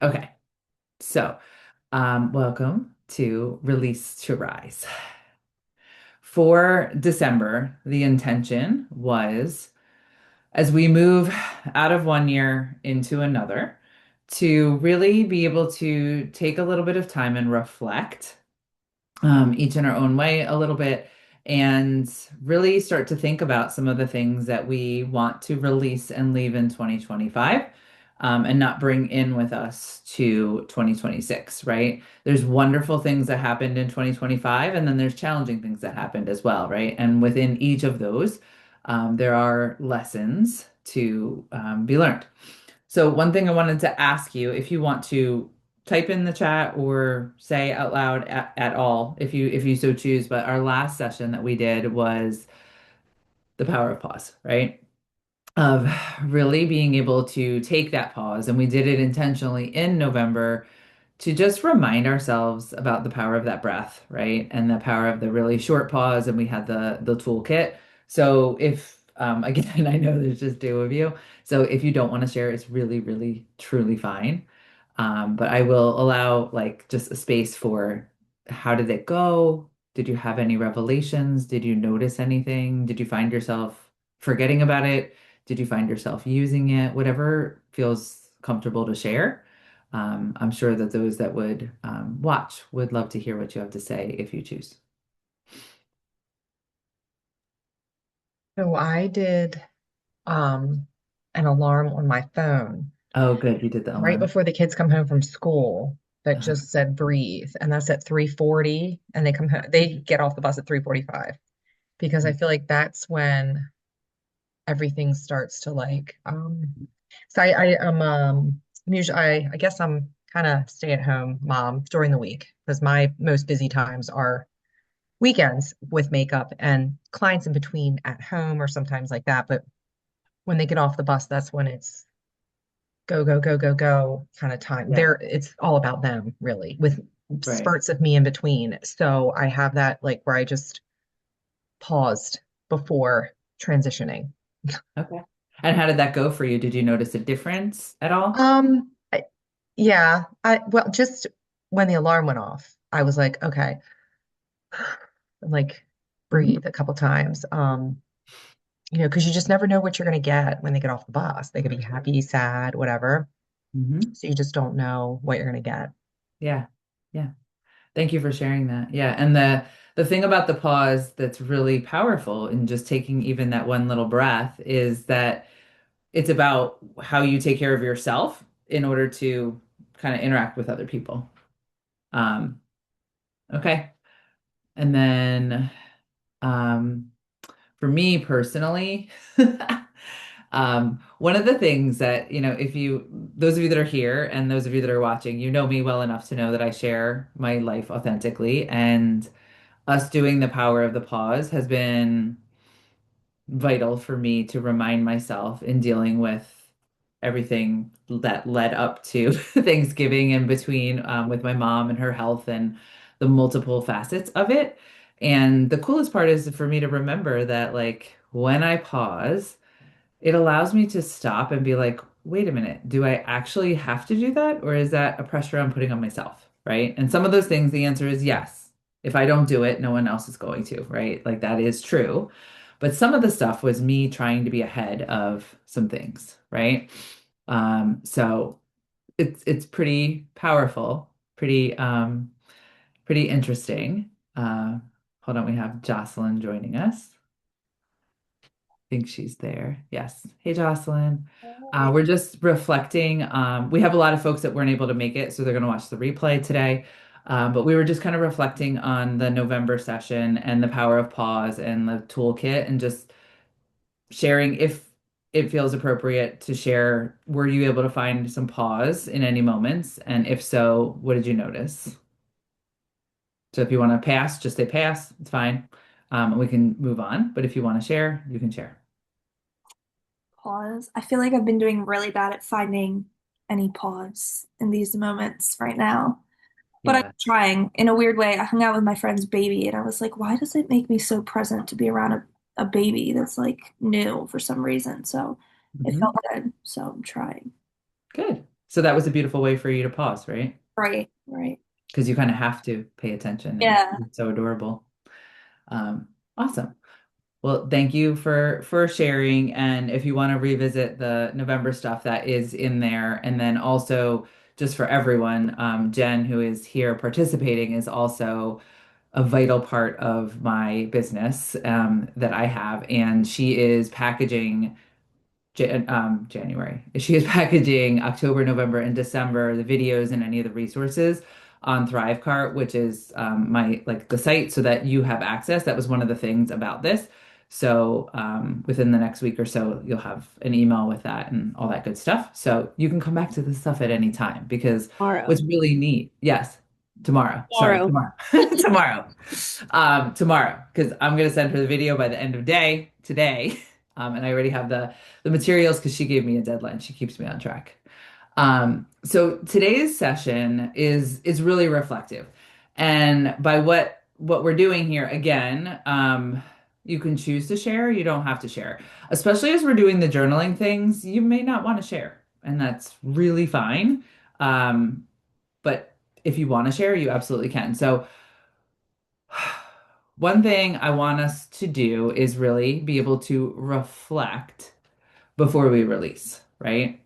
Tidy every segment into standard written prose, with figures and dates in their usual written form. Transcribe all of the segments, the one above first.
Okay, so welcome to Release to Rise. For December, the intention was as we move out of one year into another, to really be able to take a little bit of time and reflect, each in our own way a little bit, and really start to think about some of the things that we want to release and leave in 2025, and not bring in with us to 2026, right? There's wonderful things that happened in 2025, and then there's challenging things that happened as well, right? And within each of those, there are lessons to be learned. So one thing I wanted to ask you, if you want to type in the chat or say out loud at all, if you so choose, but our last session that we did was the power of pause, right? Of really being able to take that pause, and we did it intentionally in November to just remind ourselves about the power of that breath, right? And the power of the really short pause. And we had the toolkit. So if again, I know there's just two of you. So if you don't want to share, it's really, really, truly fine. But I will allow like just a space for how did it go? Did you have any revelations? Did you notice anything? Did you find yourself forgetting about it? Did you find yourself using it? Whatever feels comfortable to share. I'm sure that those that would watch would love to hear what you have to say if you choose. So I did um an alarm on my phone Oh, good. You did the right alarm. before the kids come home from school that Uh-huh. just said breathe. And that's at 3:40 and they get off the bus at 3:45 because I feel like that's when everything starts to so I'm usually I guess I'm kind of stay at home mom during the week because my most busy times are weekends with makeup and clients in between at home or sometimes like that. But when they get off the bus, that's when it's go, go, go, go, go kind of time. Yeah, It's all about them really, with right. spurts of me in between. So I have that like where I just paused before transitioning. Okay. And how did that go for you? Did you notice a difference at all? Um, I, yeah, well, just when the alarm went off, I was like, okay, like Mhm. breathe a couple times. Because you just never know what you're going to get when they get off the bus. They could be happy, sad, whatever. Mhm. So you just don't know what you're going to get. Yeah. Yeah. Thank you for sharing that. Yeah. And the thing about the pause that's really powerful in just taking even that one little breath is that it's about how you take care of yourself in order to kind of interact with other people. Um, okay. And then um, for me personally, one of the things that, if you, those of you that are here and those of you that are watching, you know me well enough to know that I share my life authentically. And us doing the power of the pause has been vital for me to remind myself in dealing with everything that led up to Thanksgiving and between, with my mom and her health and the multiple facets of it. And the coolest part is for me to remember that, like, when I pause, it allows me to stop and be like, wait a minute, do I actually have to do that? Or is that a pressure I'm putting on myself? Right. And some of those things, the answer is yes. If I don't do it, no one else is going to. Right. Like that is true. But some of the stuff was me trying to be ahead of some things. Right. So it's pretty powerful, pretty interesting. Uh, Hold on, we have Jocelyn joining us. Think she's there. Yes. Hey, Jocelyn. We're just reflecting. We have a lot of folks that weren't able to make it, so they're going to watch the replay today. But we were just kind of reflecting on the November session and the power of pause and the toolkit and just sharing if it feels appropriate to share. Were you able to find some pause in any moments? And if so, what did you notice? So if you want to pass, just say pass. It's fine. And we can move on. But if you want to share, you can share. Pause. I feel like I've been doing really bad at finding any pause in these moments right now. But I'm Yeah. trying. In a weird way, I hung out with my friend's baby and I was like, why does it make me so present to be around a baby that's like new for some reason? So it felt Mhm. good. So I'm trying. Good. So that was a beautiful way for you to pause, right? Right, right. Because you kind of have to pay attention and Yeah. it's so adorable. Um, awesome. Well, thank you for sharing. And if you want to revisit the November stuff, that is in there. And then also, just for everyone, Jen, who is here participating, is also a vital part of my business that I have, and she is packaging January. She is packaging October, November, and December, the videos and any of the resources on Thrivecart, which is my like the site so that you have access. That was one of the things about this. So within the next week or so, you'll have an email with that and all that good stuff. So you can come back to this stuff at any time because Tomorrow. what's really neat, yes, tomorrow. Sorry, Tomorrow. tomorrow. Tomorrow. Tomorrow, because I'm gonna send her the video by the end of day today. And I already have the materials because she gave me a deadline. She keeps me on track. So today's session is really reflective. And by what we're doing here, again, you can choose to share, you don't have to share. Especially as we're doing the journaling things, you may not want to share, and that's really fine. But if you want to share, you absolutely can. So one thing I want us to do is really be able to reflect before we release, right?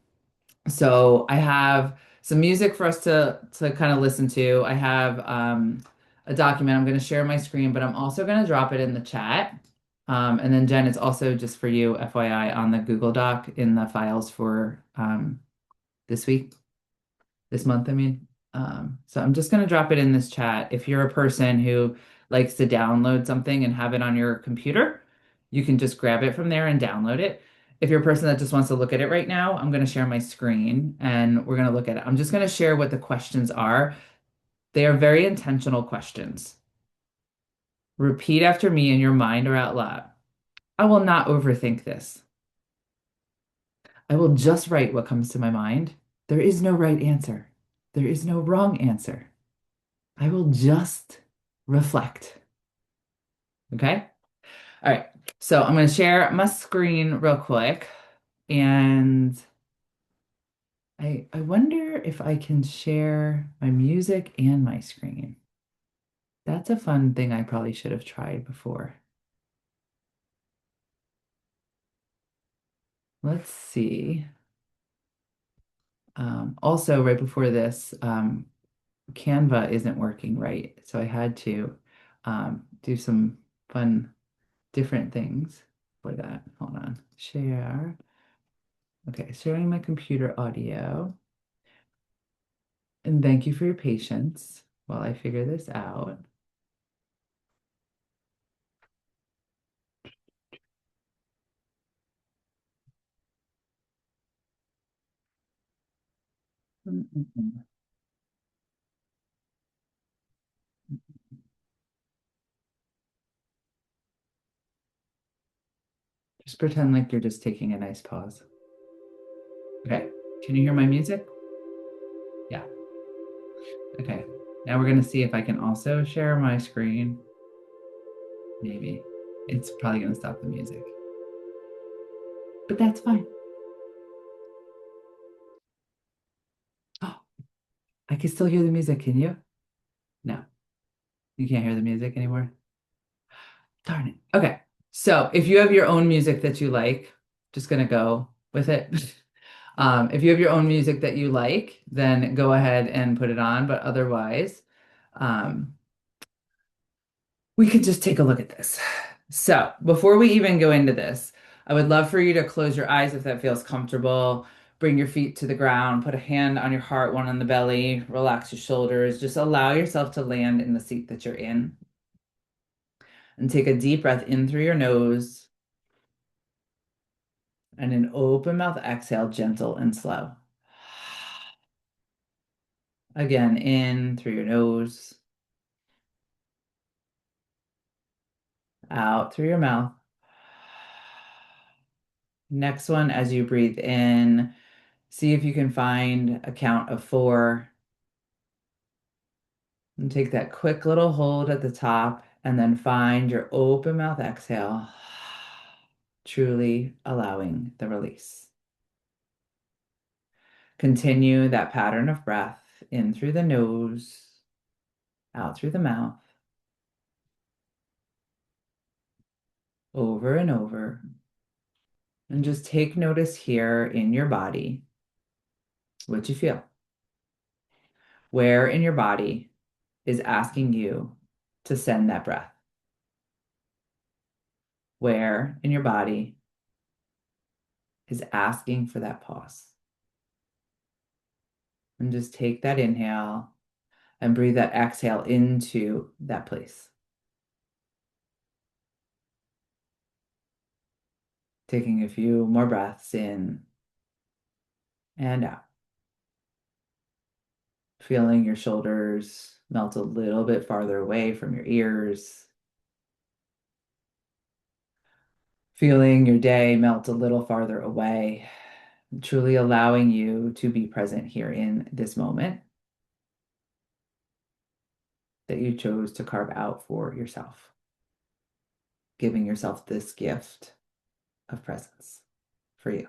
So I have some music for us to kind of listen to. I have a document. I'm going to share my screen, but I'm also going to drop it in the chat. And then Jen, it's also just for you, FYI, on the Google Doc in the files for this week, this month, I mean. So I'm just going to drop it in this chat. If you're a person who likes to download something and have it on your computer, you can just grab it from there and download it. If you're a person that just wants to look at it right now, I'm going to share my screen and we're going to look at it. I'm just going to share what the questions are. They are very intentional questions. Repeat after me in your mind or out loud. I will not overthink this. I will just write what comes to my mind. There is no right answer. There is no wrong answer. I will just reflect. Okay? All right. So I'm going to share my screen real quick. And I wonder if I can share my music and my screen. That's a fun thing I probably should have tried before. Let's see. Also, right before this, Canva isn't working right. So I had to do some fun, different things for that. Hold on. Share. Okay, sharing my computer audio. And thank you for your patience while I figure this out. Mm-mm-mm. Just pretend like you're just taking a nice pause. Okay, can you hear my music? Yeah. Okay, now we're gonna see if I can also share my screen. Maybe. It's probably gonna stop the music, but that's fine. Oh, I can still hear the music, can you? No, you can't hear the music anymore. Darn it. Okay, so if you have your own music that you like, just gonna go with it. If you have your own music that you like, then go ahead and put it on. But otherwise, um, we could just take a look at this. So before we even go into this, I would love for you to close your eyes if that feels comfortable. Bring your feet to the ground, put a hand on your heart, one on the belly, relax your shoulders. Just allow yourself to land in the seat that you're in. And take a deep breath in through your nose and an open mouth exhale, gentle and slow. Again, in through your nose, out through your mouth. Next one, as you breathe in, see if you can find a count of 4 and take that quick little hold at the top and then find your open mouth exhale, truly allowing the release. Continue that pattern of breath in through the nose, out through the mouth, over and over. And just take notice here in your body, what you feel. Where in your body is asking you to send that breath? Where in your body is asking for that pause? And just take that inhale and breathe that exhale into that place. Taking a few more breaths in and out. Feeling your shoulders melt a little bit farther away from your ears. Feeling your day melt a little farther away. Truly allowing you to be present here in this moment that you chose to carve out for yourself. Giving yourself this gift of presence for you.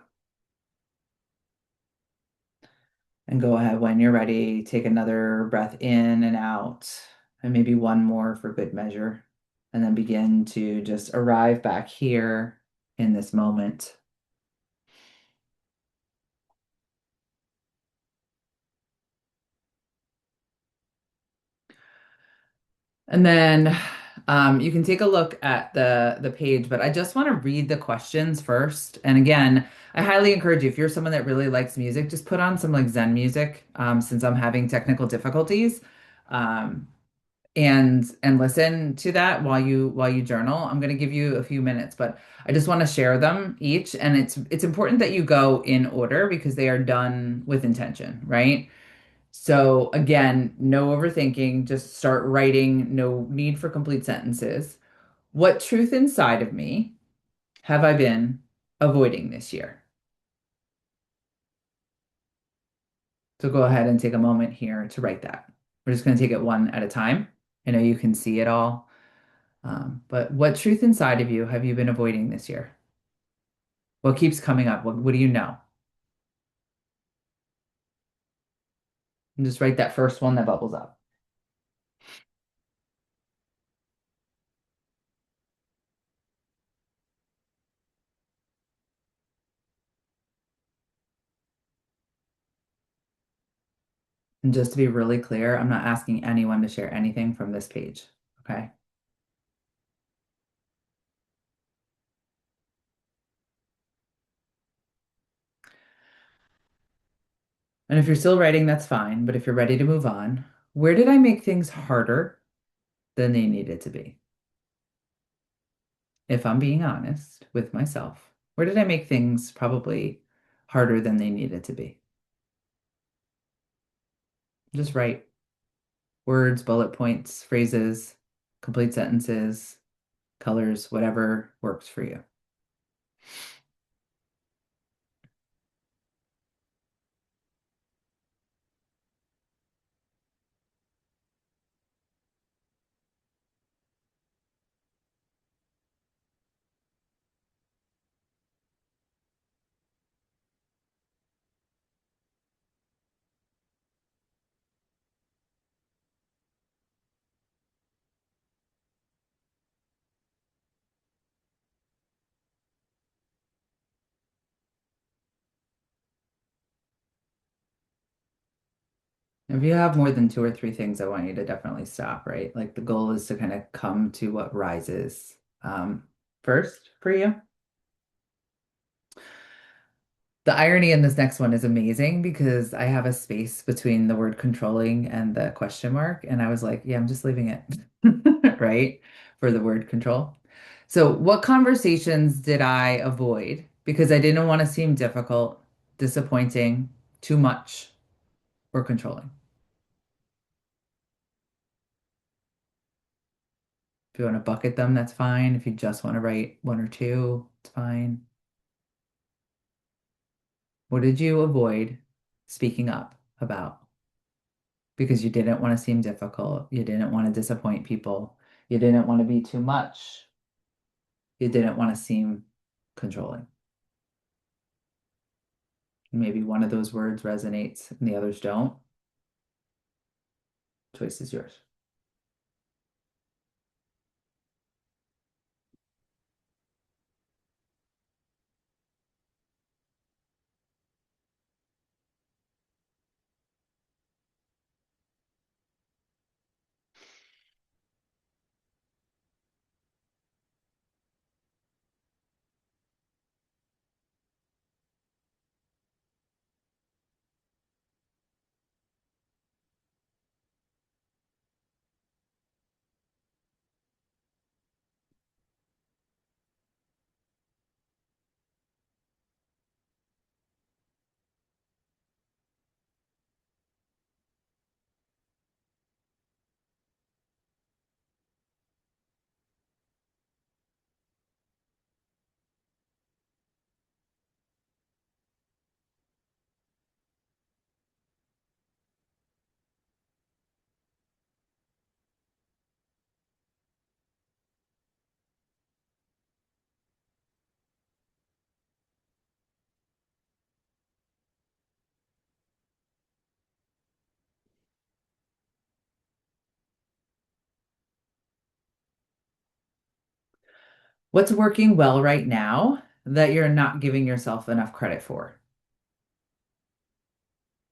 And go ahead when you're ready, take another breath in and out, and maybe one more for good measure. And then begin to just arrive back here in this moment. And then you can take a look at the page, but I just want to read the questions first. And again, I highly encourage you, if you're someone that really likes music, just put on some like Zen music, since I'm having technical difficulties. Um, and listen to that while you journal. I'm going to give you a few minutes, but I just want to share them each. And it's important that you go in order because they are done with intention, right? So again, no overthinking, just start writing, no need for complete sentences. What truth inside of me have I been avoiding this year? So go ahead and take a moment here to write that. We're just going to take it one at a time. I know you can see it all, but what truth inside of you have you been avoiding this year? What keeps coming up? What do you know? And just write that first one that bubbles up. And just to be really clear, I'm not asking anyone to share anything from this page, okay? And if you're still writing, that's fine. But if you're ready to move on, where did I make things harder than they needed to be? If I'm being honest with myself, where did I make things probably harder than they needed to be? Just write words, bullet points, phrases, complete sentences, colors, whatever works for you. If you have more than two or three things, I want you to definitely stop, right? Like the goal is to kind of come to what rises first for you. The irony in this next one is amazing because I have a space between the word controlling and the question mark. And I was like, yeah, I'm just leaving it, right? For the word control. So, what conversations did I avoid because I didn't want to seem difficult, disappointing, too much, or controlling? If you want to bucket them, that's fine. If you just want to write one or two, it's fine. What did you avoid speaking up about? Because you didn't want to seem difficult. You didn't want to disappoint people. You didn't want to be too much. You didn't want to seem controlling. Maybe one of those words resonates and the others don't. Choice is yours. What's working well right now that you're not giving yourself enough credit for?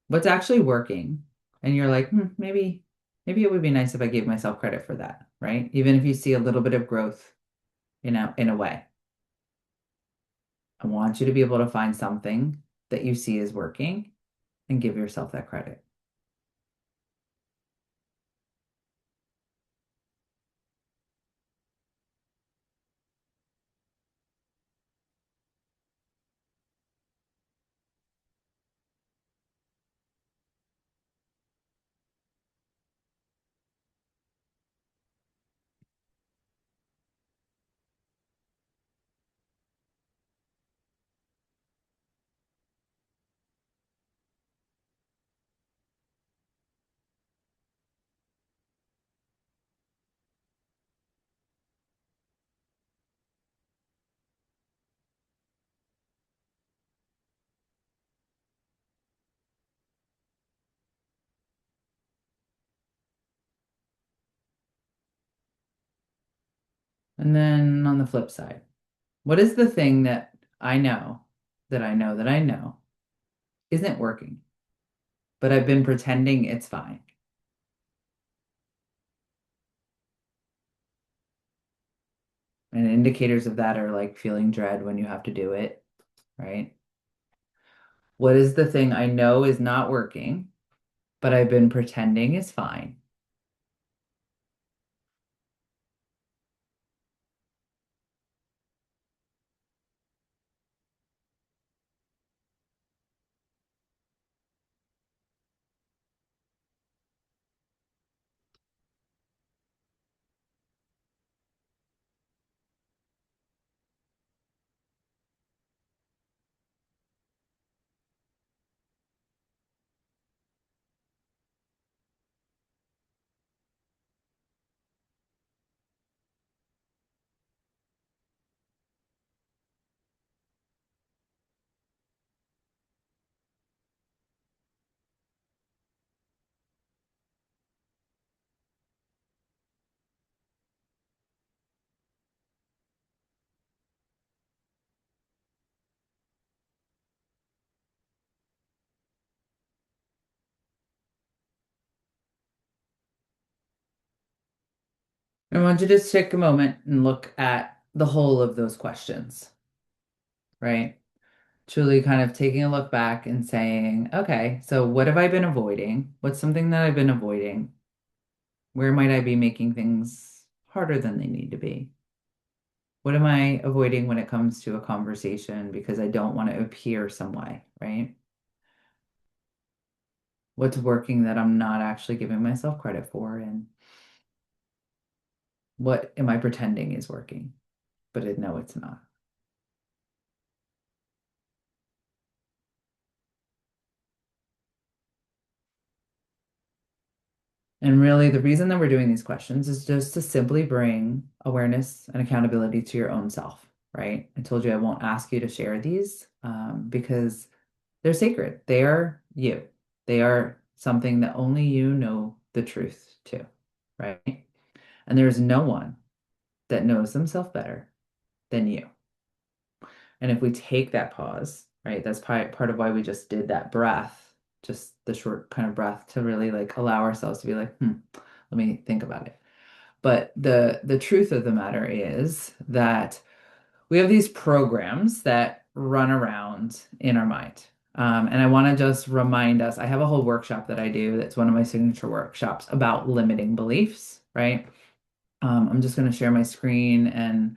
What's actually working? And you're like, maybe it would be nice if I gave myself credit for that, right? Even if you see a little bit of growth, in a way. I want you to be able to find something that you see is working and give yourself that credit. And then on the flip side, what is the thing that I know that I know that I know isn't working, but I've been pretending it's fine? And indicators of that are like feeling dread when you have to do it, right? What is the thing I know is not working, but I've been pretending is fine? I want you to just take a moment and look at the whole of those questions, right? Truly kind of taking a look back and saying, okay, so what have I been avoiding? What's something that I've been avoiding? Where might I be making things harder than they need to be? What am I avoiding when it comes to a conversation because I don't want to appear some way, right? What's working that I'm not actually giving myself credit for? And what am I pretending is working, but I know it's not? And really, the reason that we're doing these questions is just to simply bring awareness and accountability to your own self, right? I told you I won't ask you to share these because They're sacred. They are you. They are something that only you know the truth to, right? And there's no one that knows themselves better than you. And if we take that pause, right, that's part of why we just did that breath, just the short kind of breath to really like allow ourselves to be like, let me think about it. But the truth of the matter is that we have these programs that run around in our mind. And I want to just remind us, I have a whole workshop that I do that's one of my signature workshops about limiting beliefs, right? I'm just going to share my screen and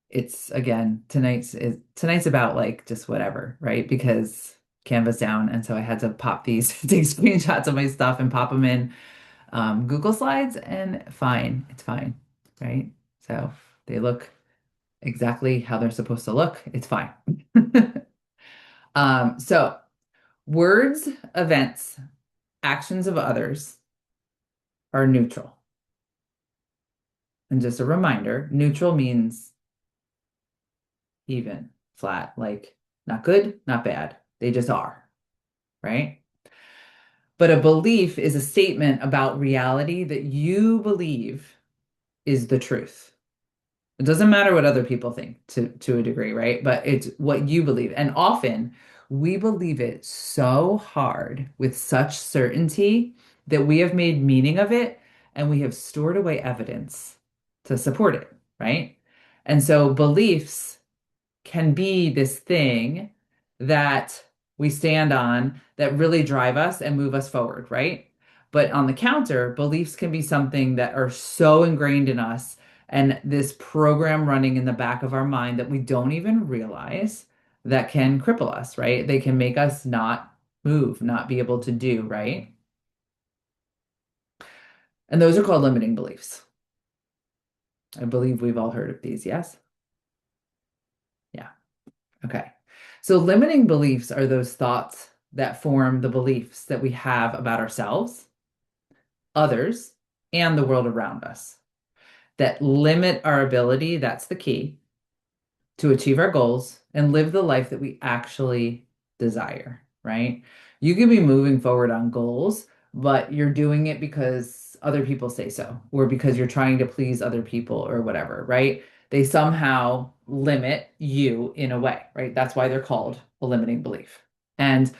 it's again tonight's about like just whatever, right? Because Canva's down, and so I had to pop these, take screenshots of my stuff and pop them in Google Slides, and fine, it's fine, right? So they look exactly how they're supposed to look. It's fine. So words, events, actions of others are neutral. And just a reminder, neutral means even, flat, like not good, not bad. They just are, right? But a belief is a statement about reality that you believe is the truth. It doesn't matter what other people think to a degree, right? But it's what you believe. And often we believe it so hard with such certainty that we have made meaning of it and we have stored away evidence to support it, right? And so beliefs can be this thing that we stand on that really drive us and move us forward, right? But on the counter, beliefs can be something that are so ingrained in us and this program running in the back of our mind that we don't even realize that can cripple us, right? They can make us not move, not be able to do, right? And those are called limiting beliefs. I believe we've all heard of these, yes? Yeah. Okay. So limiting beliefs are those thoughts that form the beliefs that we have about ourselves, others, and the world around us that limit our ability, that's the key, to achieve our goals and live the life that we actually desire, right? You can be moving forward on goals, but you're doing it because other people say so, or because you're trying to please other people or whatever, right? They somehow limit you in a way, right? That's why they're called a limiting belief. And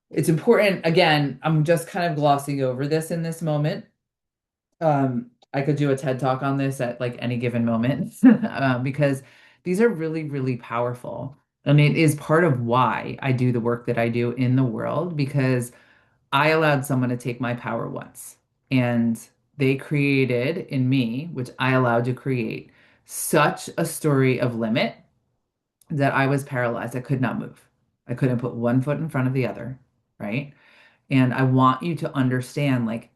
it's important, again, I'm just kind of glossing over this in this moment. I could do a TED talk on this at like any given moment because these are really, really powerful. And it is part of why I do the work that I do in the world because I allowed someone to take my power once and they created in me, which I allowed to create, such a story of limit that I was paralyzed. I could not move. I couldn't put one foot in front of the other, right? And I want you to understand like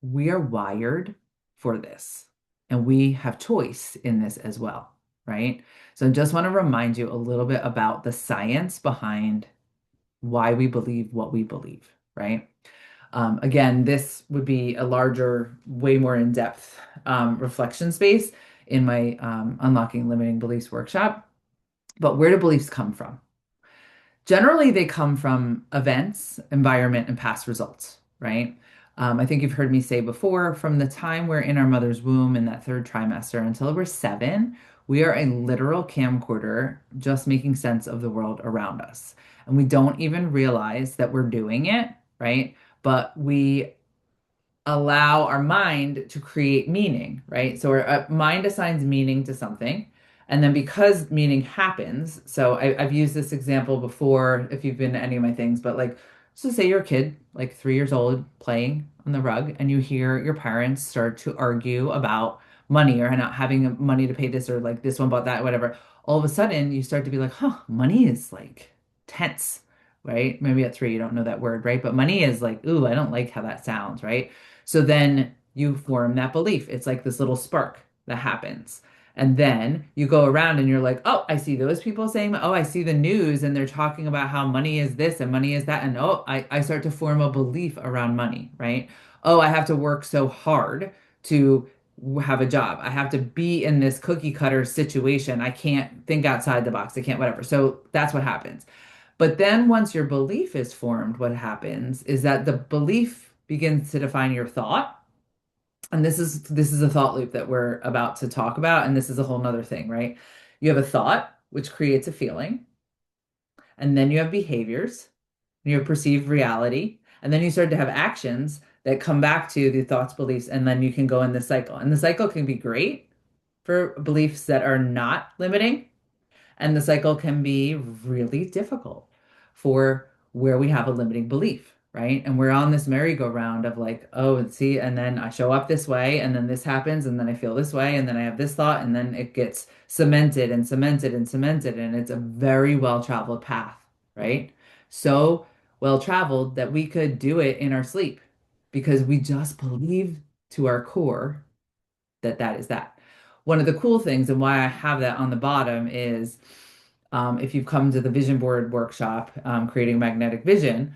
we are wired for this and we have choice in this as well, right? So I just want to remind you a little bit about the science behind why we believe what we believe, right? Again, this would be a larger, way more in-depth reflection space in my Unlocking Limiting Beliefs workshop. But where do beliefs come from? Generally, they come from events, environment, and past results, right? I think you've heard me say before, from the time we're in our mother's womb in that third trimester until we're 7, we are a literal camcorder just making sense of the world around us. And we don't even realize that we're doing it, right? But we allow our mind to create meaning, right? So our mind assigns meaning to something. And then because meaning happens, so I've used this example before if you've been to any of my things, but like, so say you're a kid, like 3 years old, playing on the rug, and you hear your parents start to argue about money or not having money to pay this or like this one bought that, whatever. All of a sudden, you start to be like, huh, money is like tense, right? Maybe at 3 you don't know that word, right? But money is like, ooh, I don't like how that sounds, right? So then you form that belief. It's like this little spark that happens. And then you go around and you're like, oh, I see those people saying, oh, I see the news and they're talking about how money is this and money is that. And oh, I start to form a belief around money, right? Oh, I have to work so hard to have a job. I have to be in this cookie cutter situation. I can't think outside the box. I can't, whatever. So that's what happens. But then once your belief is formed, what happens is that the belief begins to define your thought. And this is a thought loop that we're about to talk about, and this is a whole nother thing, right? You have a thought, which creates a feeling, and then you have behaviors, and you have perceived reality, and then you start to have actions that come back to the thoughts, beliefs, and then you can go in this cycle. And the cycle can be great for beliefs that are not limiting, and the cycle can be really difficult for where we have a limiting belief, right? And we're on this merry-go-round of like, oh, see, and then I show up this way, and then this happens, and then I feel this way, and then I have this thought, and then it gets cemented and cemented and cemented, and it's a very well-traveled path, right? So well-traveled that we could do it in our sleep because we just believe to our core that that is that. One of the cool things and why I have that on the bottom is if you've come to the vision board workshop, creating magnetic vision,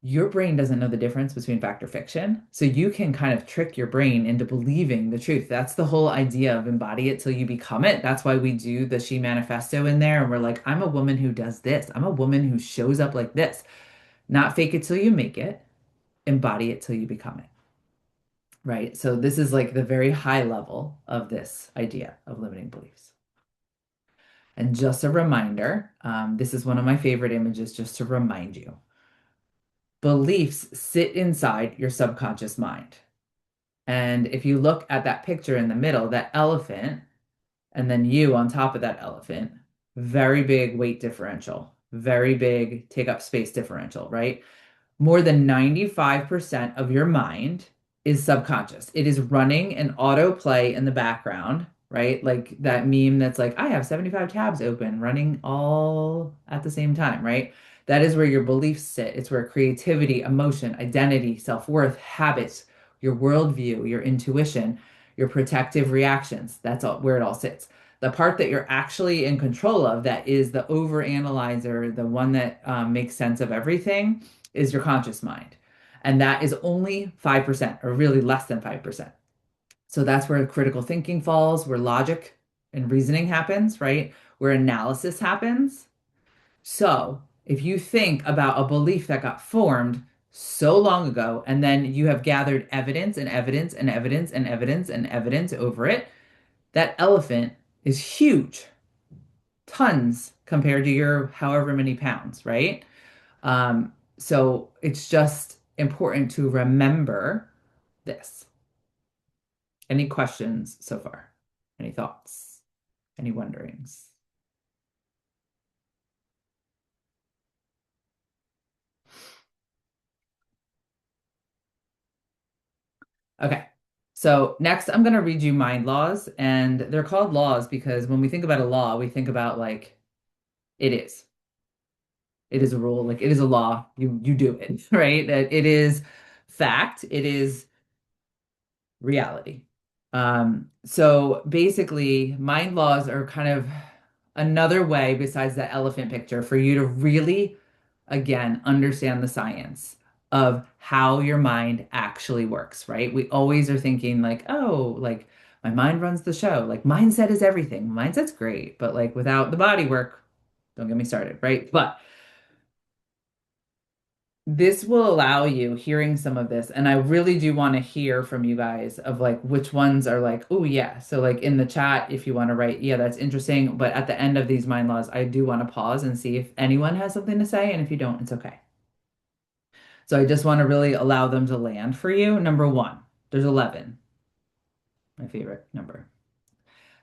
your brain doesn't know the difference between fact or fiction. So you can kind of trick your brain into believing the truth. That's the whole idea of embody it till you become it. That's why we do the She Manifesto in there. And we're like, I'm a woman who does this. I'm a woman who shows up like this. Not fake it till you make it, embody it till you become it. Right. So this is like the very high level of this idea of limiting beliefs. And just a reminder, this is one of my favorite images just to remind you. Beliefs sit inside your subconscious mind. And if you look at that picture in the middle, that elephant, and then you on top of that elephant, very big weight differential, very big take up space differential, right? More than 95% of your mind is subconscious. It is running an autoplay in the background, right? Like that meme that's like, I have 75 tabs open running all at the same time, right? That is where your beliefs sit. It's where creativity, emotion, identity, self-worth, habits, your worldview, your intuition, your protective reactions, that's all where it all sits. The part that you're actually in control of, that is the overanalyzer, the one that makes sense of everything, is your conscious mind. And that is only 5%, or really less than 5%. So that's where critical thinking falls, where logic and reasoning happens, right? Where analysis happens. So if you think about a belief that got formed so long ago, and then you have gathered evidence and evidence and evidence and evidence and evidence over it, that elephant is huge, tons compared to your however many pounds, right? So it's just important to remember this. Any questions so far? Any thoughts? Any wonderings? Okay. So next I'm going to read you mind laws, and they're called laws because when we think about a law, we think about like it is. It is a rule, like it is a law. You do it, right? That it is fact, it is reality. So basically, mind laws are kind of another way besides that elephant picture for you to really, again, understand the science of how your mind actually works, right? We always are thinking like, oh, like my mind runs the show. Like mindset is everything. Mindset's great, but like without the body work, don't get me started, right? But this will allow you hearing some of this, and I really do want to hear from you guys of like which ones are like, oh yeah. So like in the chat, if you want to write, yeah, that's interesting. But at the end of these mind laws, I do want to pause and see if anyone has something to say, and if you don't, it's okay. So I just want to really allow them to land for you. Number one, there's 11, my favorite number.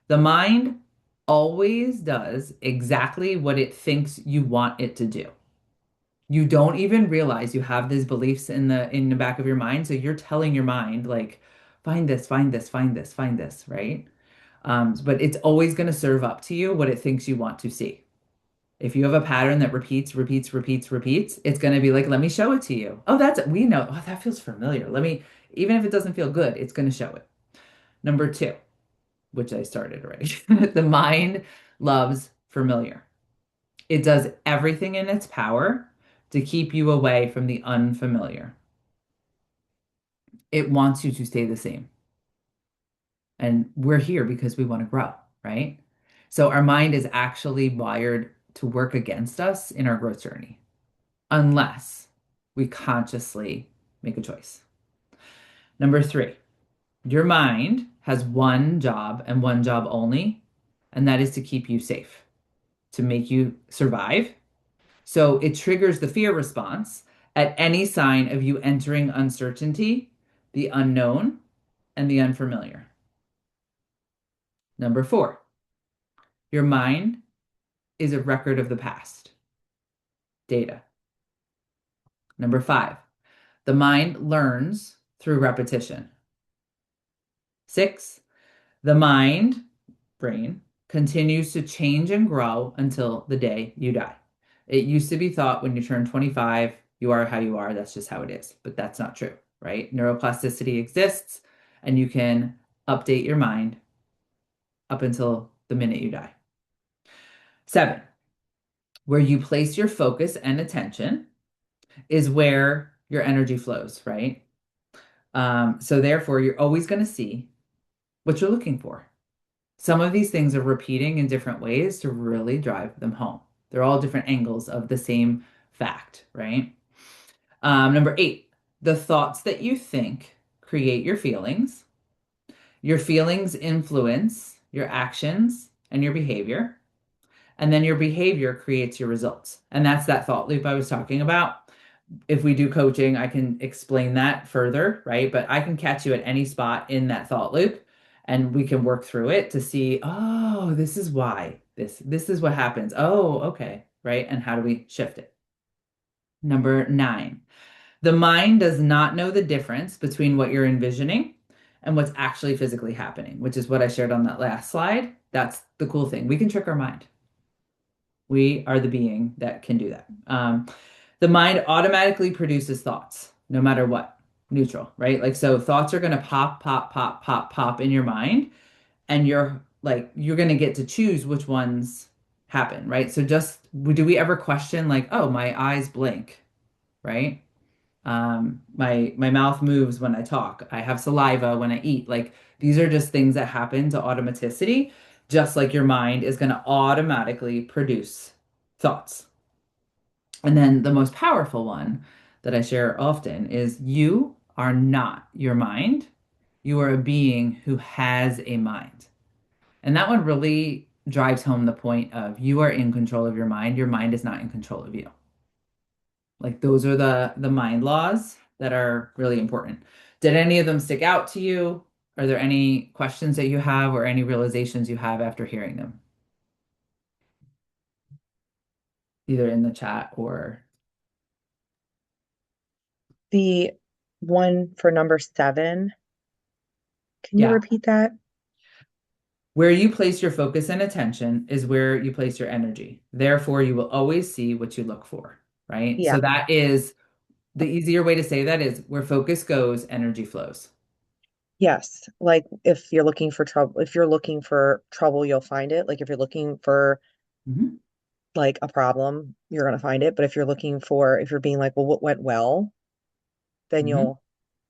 The mind always does exactly what it thinks you want it to do. You don't even realize you have these beliefs in the back of your mind. So you're telling your mind like, find this, find this, find this, find this, right? But it's always going to serve up to you what it thinks you want to see. If you have a pattern that repeats, repeats, repeats, repeats, it's going to be like, let me show it to you. Oh, we know. Oh, that feels familiar. Even if it doesn't feel good, it's going to show it. Number two, which I started already. The mind loves familiar. It does everything in its power to keep you away from the unfamiliar. It wants you to stay the same. And we're here because we want to grow, right? So our mind is actually wired to work against us in our growth journey unless we consciously make a choice. Number three, your mind has one job and one job only, and that is to keep you safe, to make you survive. So it triggers the fear response at any sign of you entering uncertainty, the unknown, and the unfamiliar. Number four, your mind is a record of the past. Data. Number five, the mind learns through repetition. Six, the mind, brain, continues to change and grow until the day you die. It used to be thought when you turn 25, you are how you are. That's just how it is. But that's not true, right? Neuroplasticity exists, and you can update your mind up until the minute you die. Seven, where you place your focus and attention is where your energy flows, right? So therefore, you're always going to see what you're looking for. Some of these things are repeating in different ways to really drive them home. They're all different angles of the same fact, right? Number eight, the thoughts that you think create your feelings. Your feelings influence your actions and your behavior. And then your behavior creates your results. And that's that thought loop I was talking about. If we do coaching, I can explain that further, right? But I can catch you at any spot in that thought loop and we can work through it to see, oh, this is why this is what happens. Oh, okay, right? And how do we shift it? Number nine, the mind does not know the difference between what you're envisioning and what's actually physically happening, which is what I shared on that last slide. That's the cool thing. We can trick our mind. We are the being that can do that. The mind automatically produces thoughts, no matter what, neutral, right? Like, so thoughts are going to pop, pop, pop, pop, pop in your mind, and you're going to get to choose which ones happen, right? So do we ever question like, oh, my eyes blink, right? My mouth moves when I talk. I have saliva when I eat. Like these are just things that happen to automaticity, just like your mind is going to automatically produce thoughts. And then the most powerful one that I share often is you are not your mind. You are a being who has a mind. And that one really drives home the point of you are in control of your mind. Your mind is not in control of you. Like those are the mind laws that are really important. Did any of them stick out to you? Are there any questions that you have or any realizations you have after hearing them? Either in the chat or The one for number 7, can you yeah. repeat that? Where you place your focus and attention is where you place your energy. Therefore, you will always see what you look for, right? Yeah. So that is the easier way to say that is where focus goes, energy flows. Yes. Like if you're looking for trouble, you'll find it. Like if you're looking for Mhm. like a problem, you're gonna find it. But if you're being like, well, what went well, then Mhm. you'll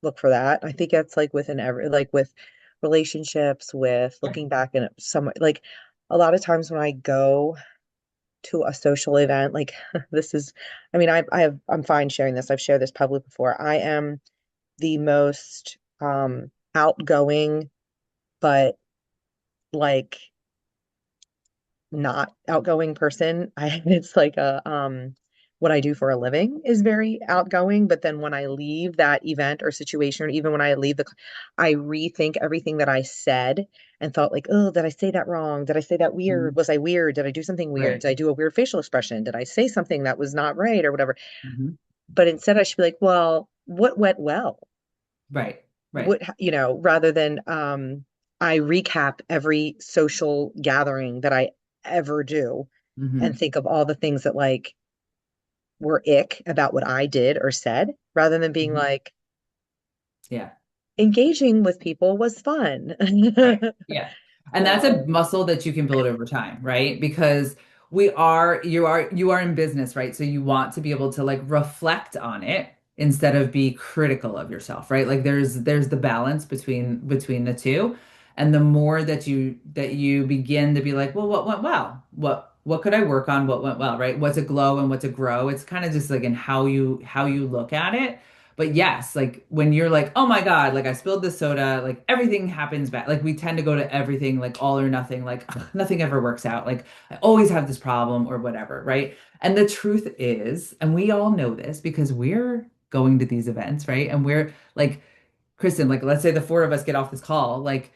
look for that. I think that's like within every like with relationships, with Yeah. looking back in some like a lot of times when I go to a social event, like this is, I mean, I'm fine sharing this. I've shared this publicly before. I am the most outgoing, but like not outgoing person. It's like a what I do for a living is very outgoing, but then when I leave that event or situation, or even when I leave I rethink everything that I said and thought like, oh, did I say that wrong? Did I say that weird? Mhm. Was I weird? Did I do something weird? Right. Did I do a weird facial expression? Did I say something that was not right or whatever? Mhm. But instead I should be like, well, what went well? Right. Right. What, rather than I recap every social gathering that I ever do and Mhm. think of all the things that like were ick about what I did or said, rather than being Mhm. like, Yeah. engaging with people was fun. Right. Yeah. And that's a muscle that you can build over time, right? Because you are in business, right? So you want to be able to like reflect on it instead of be critical of yourself, right? Like there's the balance between the two. And the more that you begin to be like, well, what went well? what could I work on? What went well, right? What's a glow and what's a grow? It's kind of just like in how you look at it. But yes, like when you're like, oh my God, like I spilled this soda, like everything happens bad. Like we tend to go to everything like all or nothing, like ugh, nothing ever works out. Like I always have this problem or whatever, right? And the truth is, and we all know this because we're going to these events, right? And we're like, Kristen, like let's say the four of us get off this call, like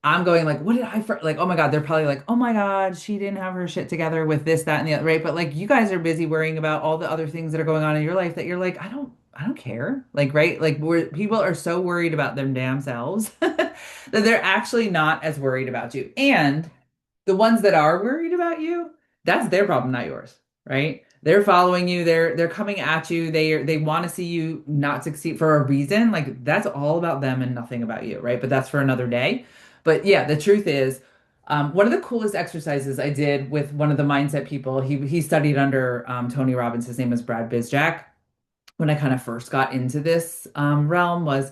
I'm going like, what did like? Oh my God, they're probably like, oh my God, she didn't have her shit together with this, that, and the other, right? But like, you guys are busy worrying about all the other things that are going on in your life that you're like, I don't care, like, right? Like, people are so worried about them damn selves that they're actually not as worried about you. And the ones that are worried about you, that's their problem, not yours, right? They're following you, they're coming at you, they want to see you not succeed for a reason. Like that's all about them and nothing about you, right? But that's for another day. But yeah, the truth is, one of the coolest exercises I did with one of the mindset people, he studied under Tony Robbins. His name was Brad Bizjack. When I kind of first got into this realm, was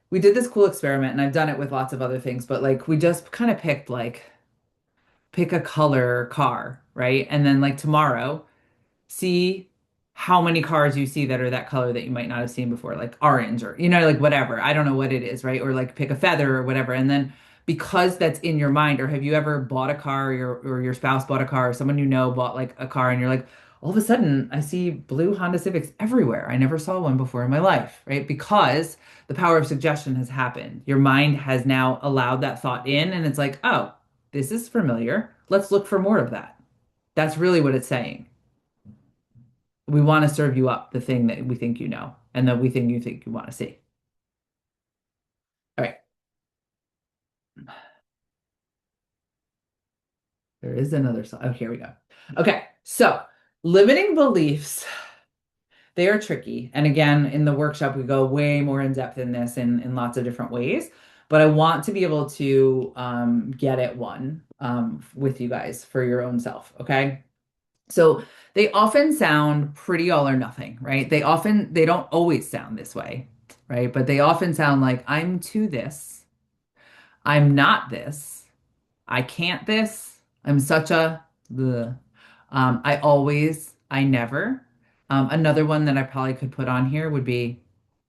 we did this cool experiment, and I've done it with lots of other things, but like we just kind of picked like pick a color car, right? And then like tomorrow, see how many cars you see that are that color that you might not have seen before, like orange or, like whatever. I don't know what it is, right? Or like pick a feather or whatever. And then because that's in your mind, or have you ever bought a car or your spouse bought a car or someone you know bought like a car and you're like, all of a sudden I see blue Honda Civics everywhere. I never saw one before in my life, right? Because the power of suggestion has happened. Your mind has now allowed that thought in and it's like, oh, this is familiar. Let's look for more of that. That's really what it's saying. We want to serve you up the thing that we think you know and that we think you want to see. All right. There is another slide. Oh, here we go. Okay. So limiting beliefs, they are tricky. And again, in the workshop, we go way more in depth in this in lots of different ways. But I want to be able to get at one with you guys for your own self. Okay. So they often sound pretty all or nothing, right? They don't always sound this way, right? But they often sound like I'm to this, I'm not this, I can't this, I'm such a the. I always, I never. Another one that I probably could put on here would be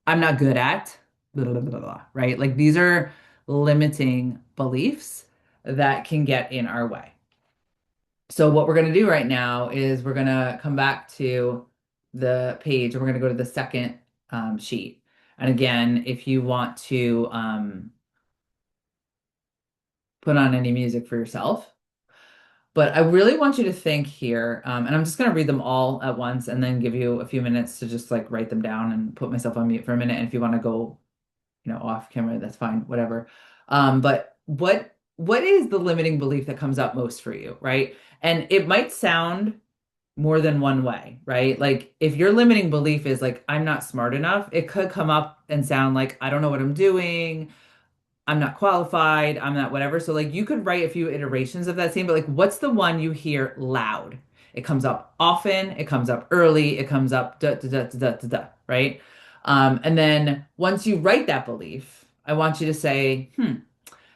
I'm not good at blah, blah, blah, blah, blah, right? Like these are limiting beliefs that can get in our way. So what we're going to do right now is we're going to come back to the page and we're going to go to the second sheet. And again, if you want to put on any music for yourself, but I really want you to think here, and I'm just going to read them all at once and then give you a few minutes to just like write them down and put myself on mute for a minute. And if you want to go, off camera, that's fine, whatever. But what is the limiting belief that comes up most for you, right? And it might sound more than one way, right? Like if your limiting belief is like, I'm not smart enough, it could come up and sound like, I don't know what I'm doing. I'm not qualified. I'm not whatever. So like you could write a few iterations of that same, but like what's the one you hear loud? It comes up often, it comes up early, it comes up da da da da da da, da, right? And then once you write that belief, I want you to say,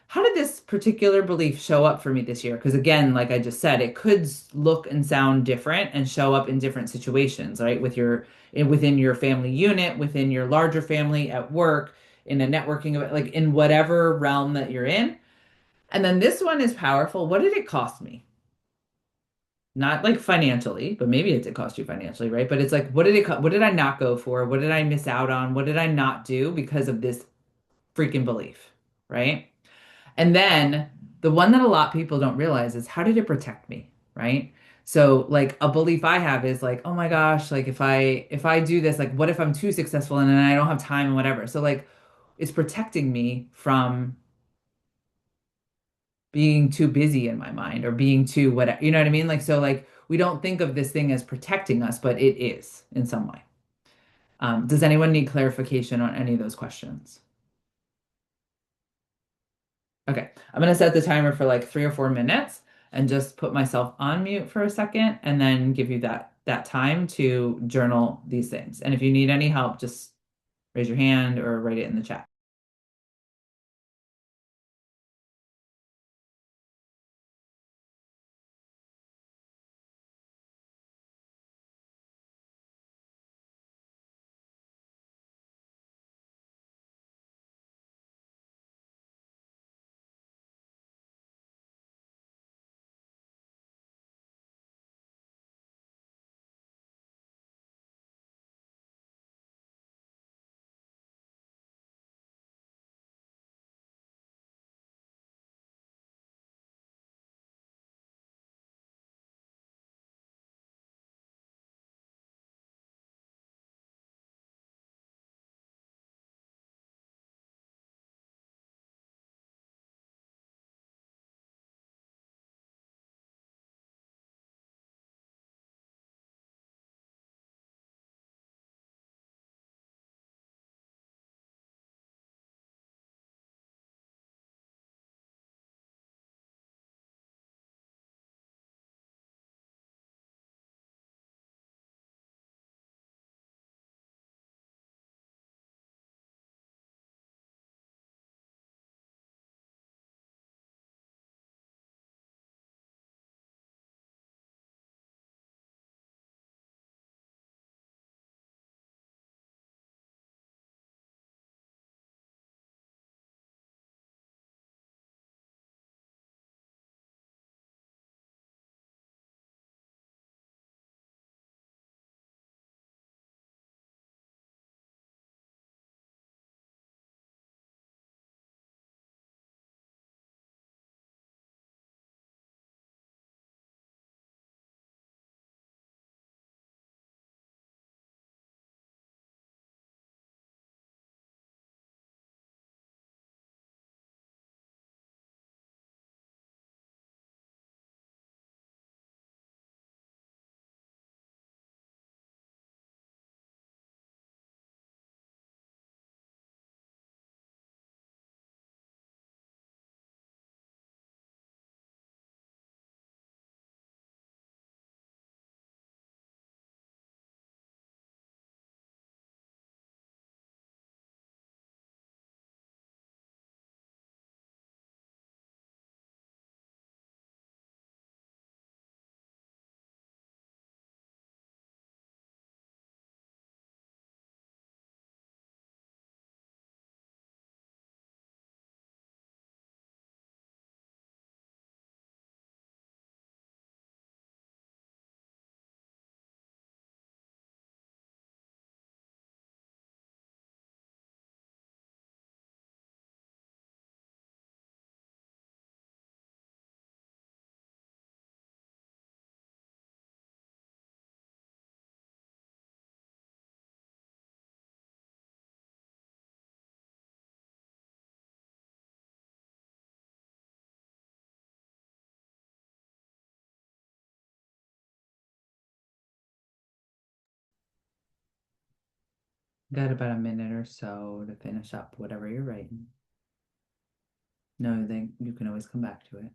how did this particular belief show up for me this year? Because again, like I just said, it could look and sound different and show up in different situations, right? Within your family unit, within your larger family, at work, in a networking event, like in whatever realm that you're in. And then this one is powerful. What did it cost me? Not like financially, but maybe it did cost you financially, right? But it's like, what did I not go for? What did I miss out on? What did I not do because of this freaking belief, right? And then the one that a lot of people don't realize is how did it protect me, right? So like a belief I have is like, oh my gosh, like if I do this, like what if I'm too successful and then I don't have time and whatever. So like it's protecting me from being too busy in my mind or being too whatever, you know what I mean? Like so like we don't think of this thing as protecting us, but it is in some way. Does anyone need clarification on any of those questions? Okay, I'm gonna set the timer for like 3 or 4 minutes and just put myself on mute for a second and then give you that time to journal these things. And if you need any help, just raise your hand or write it in the chat. Got about a minute or so to finish up whatever you're writing. Know that you can always come back to it.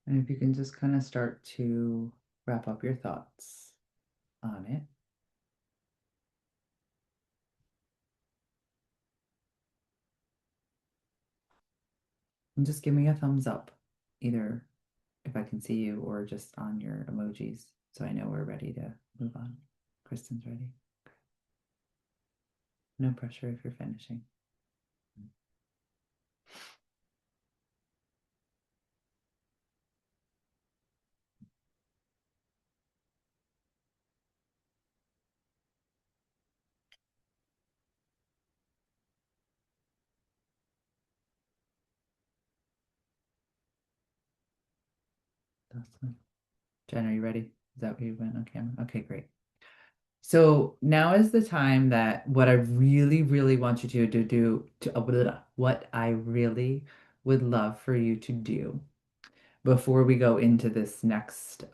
And if you can just kind of start to wrap up your thoughts on it. And just give me a thumbs up, either if I can see you or just on your emojis, so I know we're ready to move on. Kristen's ready. No pressure if you're finishing. Awesome. Jen, are you ready? Is that where you went on camera? Okay, great. So now is the time that what I really, really want you to do, what I really would love for you to do before we go into this next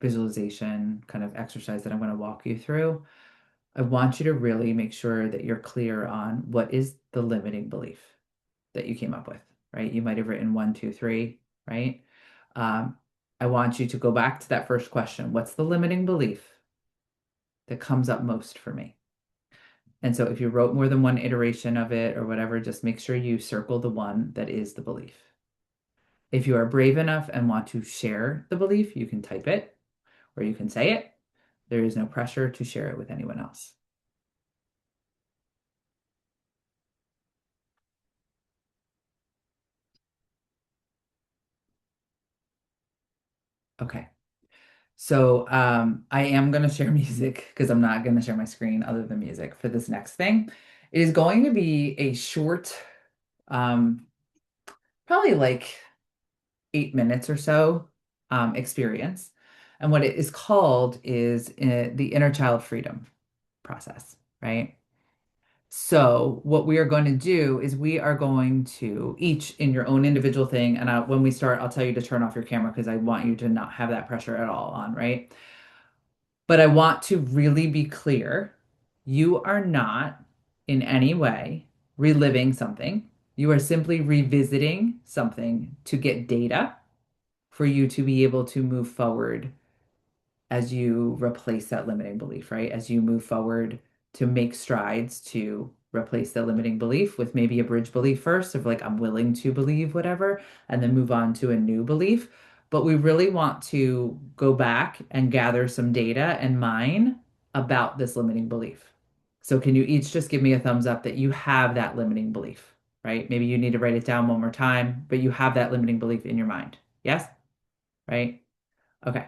visualization kind of exercise that I'm going to walk you through. I want you to really make sure that you're clear on what is the limiting belief that you came up with, right? You might have written one, two, three, right? Um, I want you to go back to that first question. What's the limiting belief that comes up most for me? And so if you wrote more than one iteration of it or whatever, just make sure you circle the one that is the belief. If you are brave enough and want to share the belief, you can type it or you can say it. There is no pressure to share it with anyone else. Okay. So I am going to share music because I'm not going to share my screen other than music for this next thing. It is going to be a short, um, probably like 8 minutes or so experience. And what it is called is the inner child freedom process, right? So what we are going to do is we are going to each in your own individual thing. And when we start, I'll tell you to turn off your camera because I want you to not have that pressure at all on, right? But I want to really be clear. You are not in any way reliving something. You are simply revisiting something to get data for you to be able to move forward as you replace that limiting belief, right? As you move forward to make strides to replace the limiting belief with maybe a bridge belief first of like, I'm willing to believe whatever, and then move on to a new belief. But we really want to go back and gather some data and mine about this limiting belief. So, can you each just give me a thumbs up that you have that limiting belief, right? Maybe you need to write it down one more time, but you have that limiting belief in your mind. Yes? Right? Okay.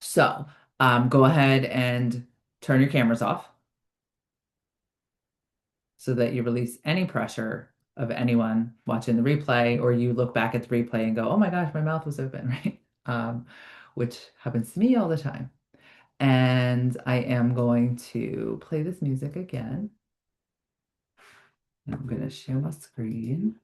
So, go ahead and turn your cameras off so that you release any pressure of anyone watching the replay, or you look back at the replay and go, oh my gosh, my mouth was open, right? Which happens to me all the time. And I am going to play this music again. I'm going to share my screen.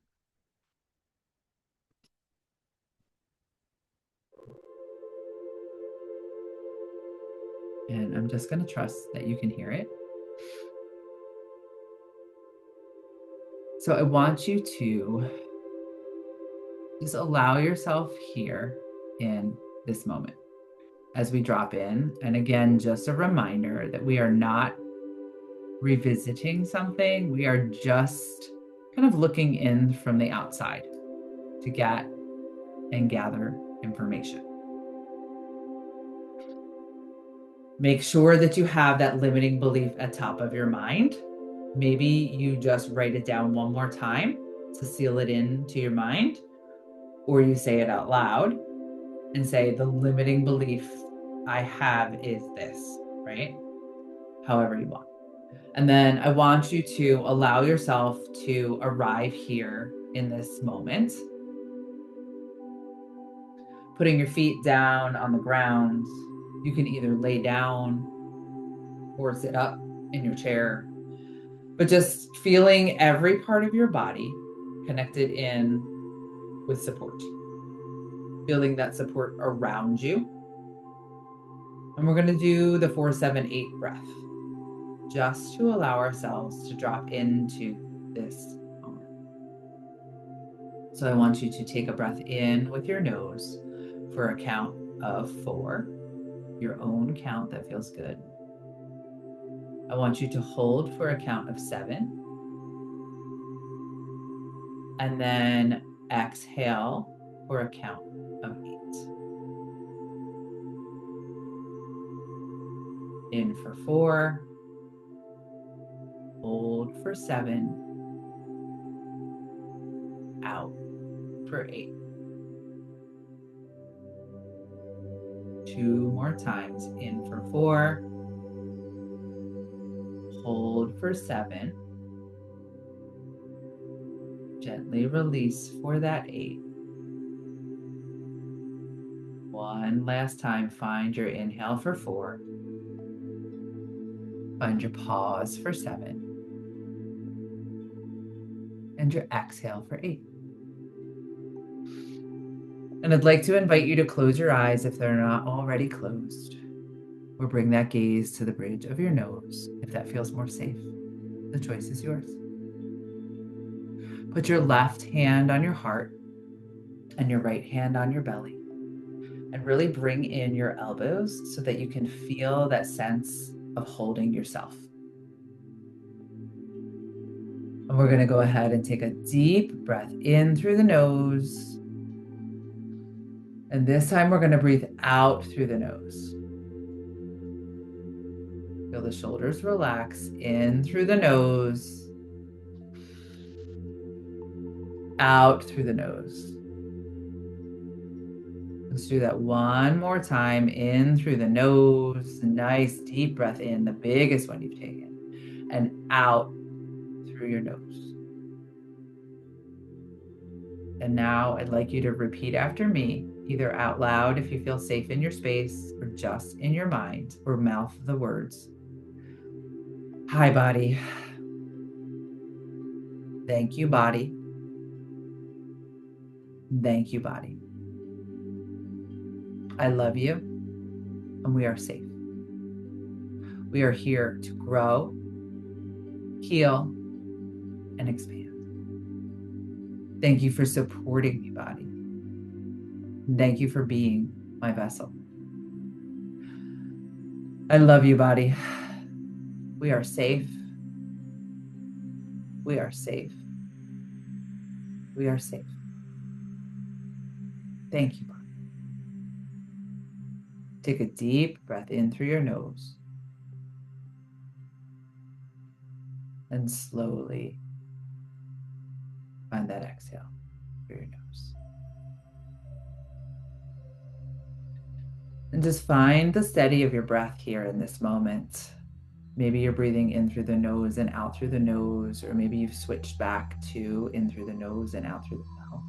And I'm just going to trust that you can hear it. So I want you to just allow yourself here in this moment as we drop in. And again, just a reminder that we are not revisiting something. We are just kind of looking in from the outside to get and gather information. Make sure that you have that limiting belief at top of your mind. Maybe you just write it down one more time to seal it into your mind, or you say it out loud and say, the limiting belief I have is this, right? However you want. And then I want you to allow yourself to arrive here in this moment. Putting your feet down on the ground. You can either lay down or sit up in your chair, but just feeling every part of your body connected in with support. Feeling that support around you. And we're going to do the 4-7-8 breath just to allow ourselves to drop into this moment. So I want you to take a breath in with your nose for a count of 4, your own count that feels good. I want you to hold for a count of 7. And then exhale for a count of 8. In for 4. Hold for 7. Out for 8. 2 more times. In for 4. Hold for 7. Gently release for that 8. One last time, find your inhale for 4. Find your pause for 7. And your exhale for 8. And I'd like to invite you to close your eyes if they're not already closed, or bring that gaze to the bridge of your nose if that feels more safe. The choice is yours. Put your left hand on your heart and your right hand on your belly, and really bring in your elbows so that you can feel that sense of holding yourself. And we're going to go ahead and take a deep breath in through the nose. And this time we're going to breathe out through the nose. Feel the shoulders relax in through the nose, out through the nose. Let's do that one more time. In through the nose, nice deep breath in, the biggest one you've taken, and out through your nose. And now I'd like you to repeat after me, either out loud if you feel safe in your space, or just in your mind, or mouth the words. Hi, body. Thank you, body. Thank you, body. I love you, and we are safe. We are here to grow, heal, and expand. Thank you for supporting me, body. Thank you for being my vessel. I love you, body. We are safe. We are safe. We are safe. Thank you, body. Take a deep breath in through your nose. And slowly find that exhale through your nose. And just find the steady of your breath here in this moment. Maybe you're breathing in through the nose and out through the nose, or maybe you've switched back to in through the nose and out through the mouth.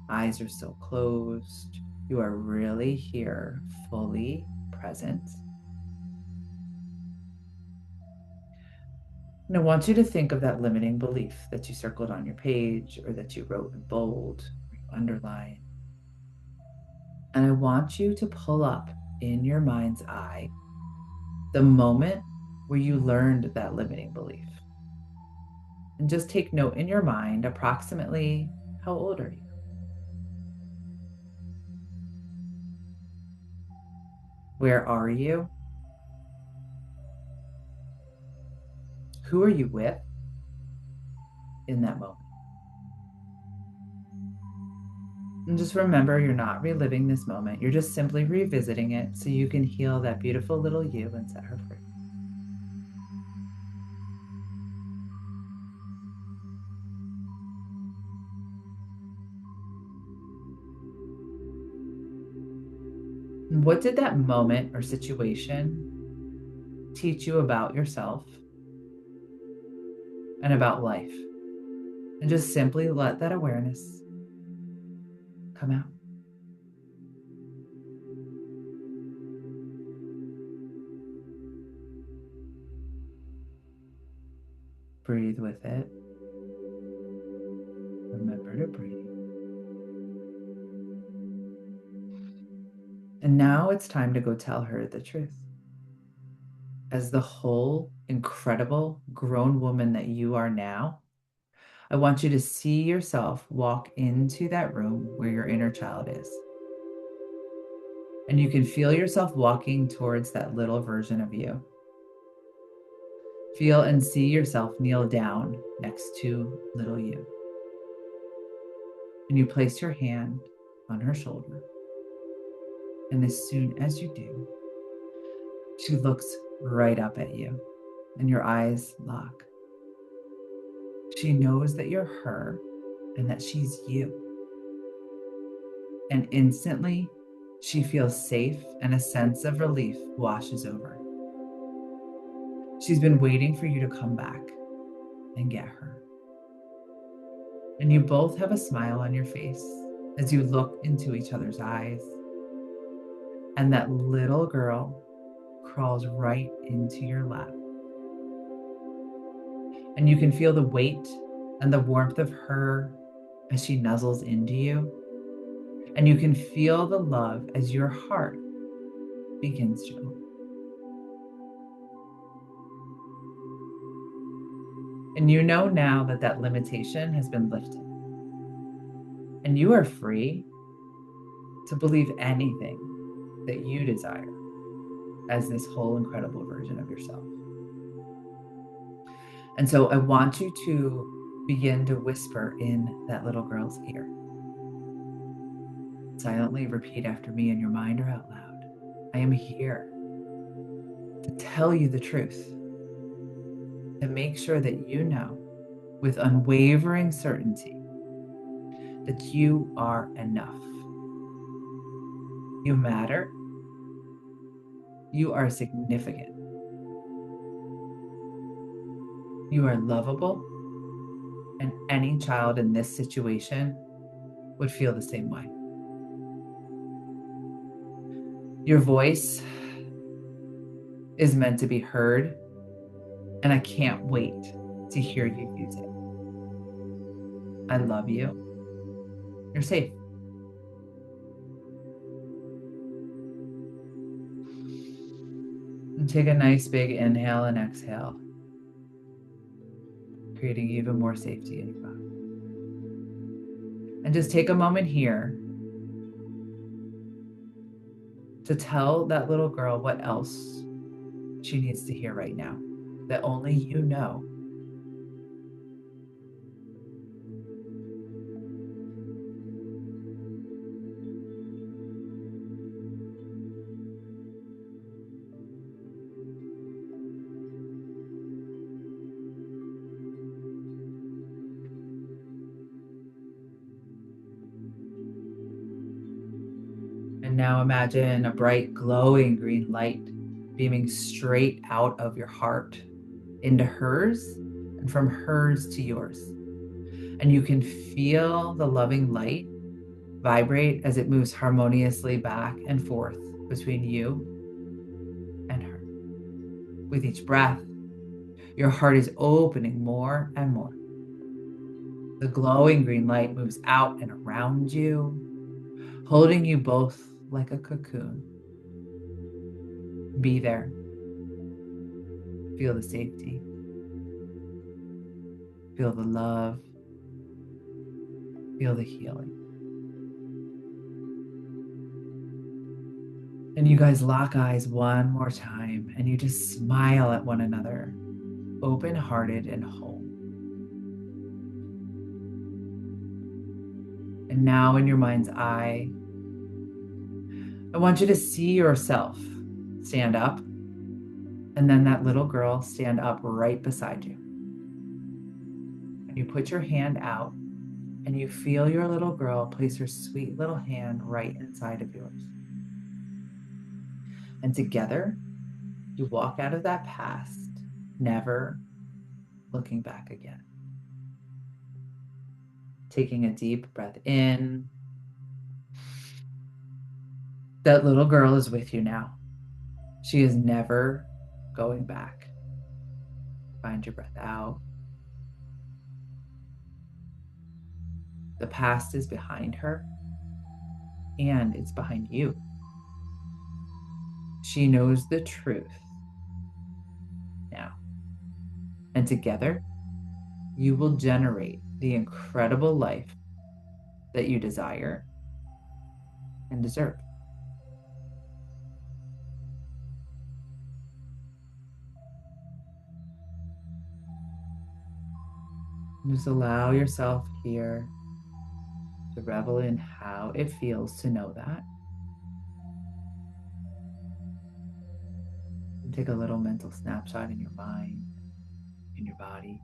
Eyes are still closed. You are really here, fully present. And I want you to think of that limiting belief that you circled on your page, or that you wrote in bold, or you underline. And I want you to pull up in your mind's eye the moment where you learned that limiting belief. And just take note in your mind approximately how old are you? Where are you? Who are you with in that moment? And just remember, you're not reliving this moment. You're just simply revisiting it so you can heal that beautiful little you and set her free. What did that moment or situation teach you about yourself and about life? And just simply let that awareness come out. Breathe with it. Remember to breathe. And now it's time to go tell her the truth. As the whole, incredible, grown woman that you are now, I want you to see yourself walk into that room where your inner child is. And you can feel yourself walking towards that little version of you. Feel and see yourself kneel down next to little you. And you place your hand on her shoulder. And as soon as you do, she looks right up at you and your eyes lock. She knows that you're her and that she's you. And instantly, she feels safe and a sense of relief washes over. She's been waiting for you to come back and get her. And you both have a smile on your face as you look into each other's eyes. And that little girl crawls right into your lap. And you can feel the weight and the warmth of her as she nuzzles into you. And you can feel the love as your heart begins to open. And you know now that that limitation has been lifted. And you are free to believe anything that you desire as this whole incredible version of yourself. And so I want you to begin to whisper in that little girl's ear. Silently repeat after me in your mind or out loud. I am here to tell you the truth, to make sure that you know with unwavering certainty that you are enough. You matter. You are significant. You are lovable, and any child in this situation would feel the same way. Your voice is meant to be heard, and I can't wait to hear you use it. I love you. You're safe. And take a nice big inhale and exhale, creating even more safety in your body. And just take a moment here to tell that little girl what else she needs to hear right now, that only you know. And now imagine a bright, glowing green light beaming straight out of your heart into hers and from hers to yours. And you can feel the loving light vibrate as it moves harmoniously back and forth between you and her. With each breath, your heart is opening more and more. The glowing green light moves out and around you, holding you both like a cocoon. Be there. Feel the safety. Feel the love. Feel the healing. And you guys lock eyes one more time and you just smile at one another, open-hearted and whole. And now in your mind's eye, I want you to see yourself stand up and then that little girl stand up right beside you. And you put your hand out and you feel your little girl place her sweet little hand right inside of yours. And together, you walk out of that past, never looking back again. Taking a deep breath in. That little girl is with you now. She is never going back. Find your breath out. The past is behind her, and it's behind you. She knows the truth now. And together, you will generate the incredible life that you desire and deserve. Just allow yourself here to revel in how it feels to know that. And take a little mental snapshot in your mind, in your body,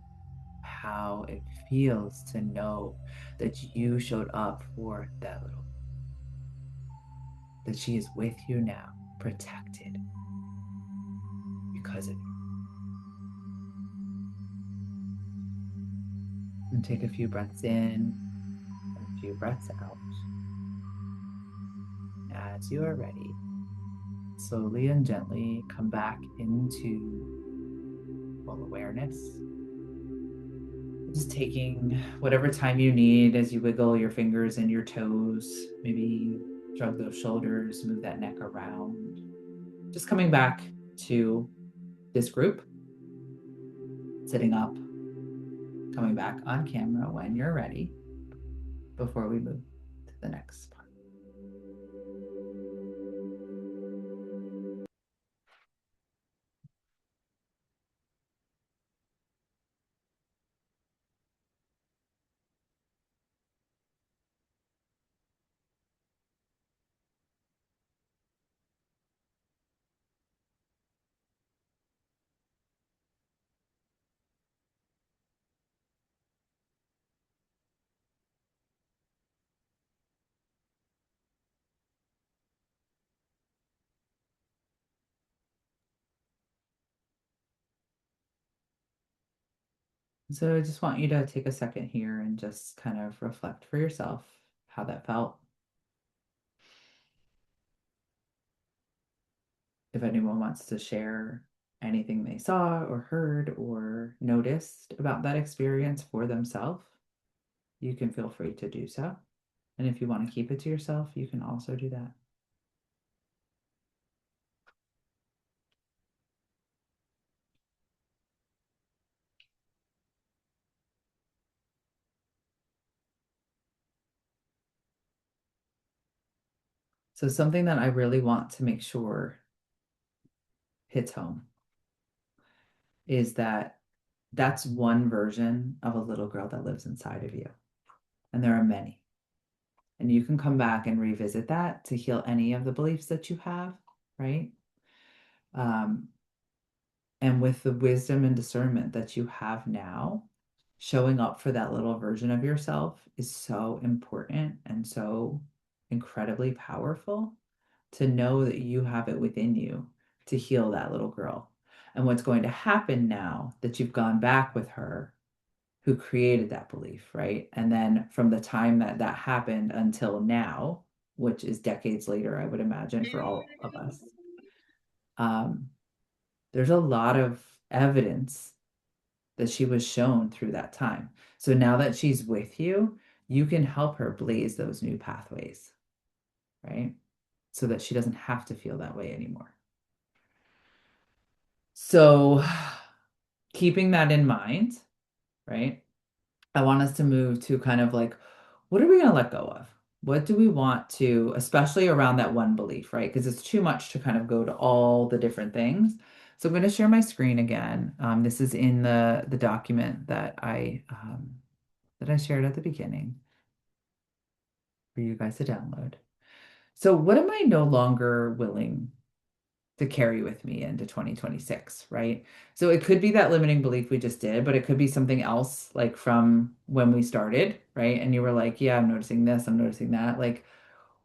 how it feels to know that you showed up for that little, that she is with you now, protected because of you. And take a few breaths in and a few breaths out. As you are ready, slowly and gently come back into full awareness. Just taking whatever time you need as you wiggle your fingers and your toes, maybe shrug those shoulders, move that neck around. Just coming back to this group, sitting up, coming back on camera when you're ready before we move to the next part. So I just want you to take a second here and just kind of reflect for yourself how that felt. If anyone wants to share anything they saw or heard or noticed about that experience for themselves, you can feel free to do so. And if you want to keep it to yourself, you can also do that. So something that I really want to make sure hits home is that that's one version of a little girl that lives inside of you. And there are many. And you can come back and revisit that to heal any of the beliefs that you have, right? And with the wisdom and discernment that you have now, showing up for that little version of yourself is so important and so incredibly powerful to know that you have it within you to heal that little girl. And what's going to happen now that you've gone back with her who created that belief, right? And then from the time that that happened until now, which is decades later, I would imagine for all of us, um, there's a lot of evidence that she was shown through that time. So now that she's with you, you can help her blaze those new pathways, right? So that she doesn't have to feel that way anymore. So keeping that in mind, right? I want us to move to kind of like, what are we going to let go of? What do we want to, especially around that one belief, right? Because it's too much to kind of go to all the different things. So I'm going to share my screen again. This is in the document that I shared at the beginning for you guys to download. So what am I no longer willing to carry with me into 2026, right? So it could be that limiting belief we just did, but it could be something else like from when we started, right? And you were like, yeah, I'm noticing this, I'm noticing that. Like,